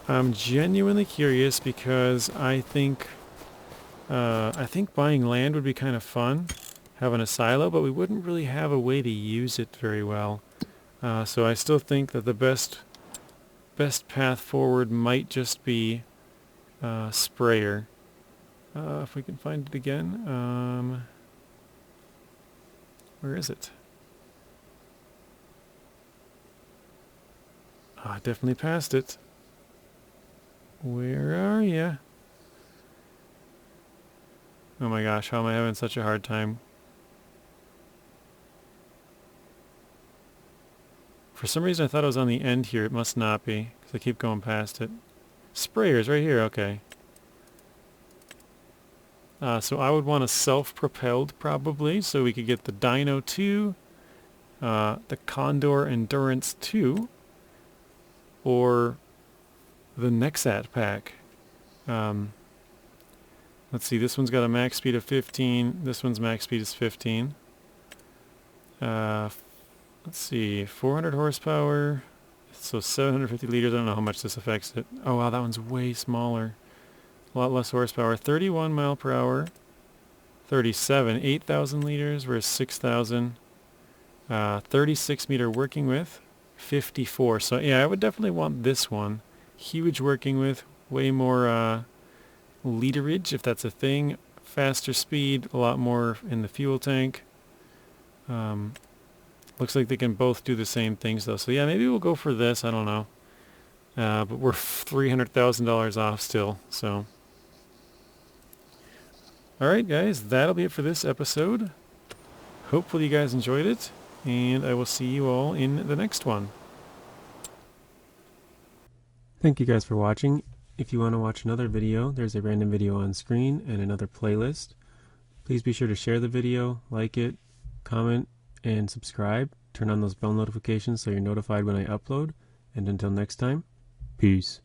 I'm genuinely curious because I think buying land would be kind of fun, having a silo, but we wouldn't really have a way to use it very well. So I still think that the best path forward might just be sprayer. If we can find it again. Where is it? I definitely passed it. Where are ya? Oh my gosh, how am I having such a hard time? For some reason I thought it was on the end here. It must not be, because I keep going past it. Sprayers right here, okay. So I would want a self-propelled probably, so we could get the Dino 2, the Condor Endurance 2, or the Nexat pack. Let's see, this one's got a max speed of 15, this one's max speed is 15. Let's see, 400 horsepower, so 750 liters. I don't know how much this affects it. Oh wow, that one's way smaller. A lot less horsepower. 31 mile per hour. 37, 8,000 liters versus 6,000. 36 meter working width. 54. So yeah, I would definitely want this one. Huge working width. Way more literage, if that's a thing. Faster speed. A lot more in the fuel tank. Looks like they can both do the same things though. So yeah, maybe we'll go for this. I don't know. But we're $300,000 off still. So. Alright guys, that'll be it for this episode. Hopefully you guys enjoyed it, and I will see you all in the next one. Thank you guys for watching. If you want to watch another video, there's a random video on screen and another playlist. Please be sure to share the video, like it, comment, and subscribe. Turn on those bell notifications so you're notified when I upload. And until next time, peace.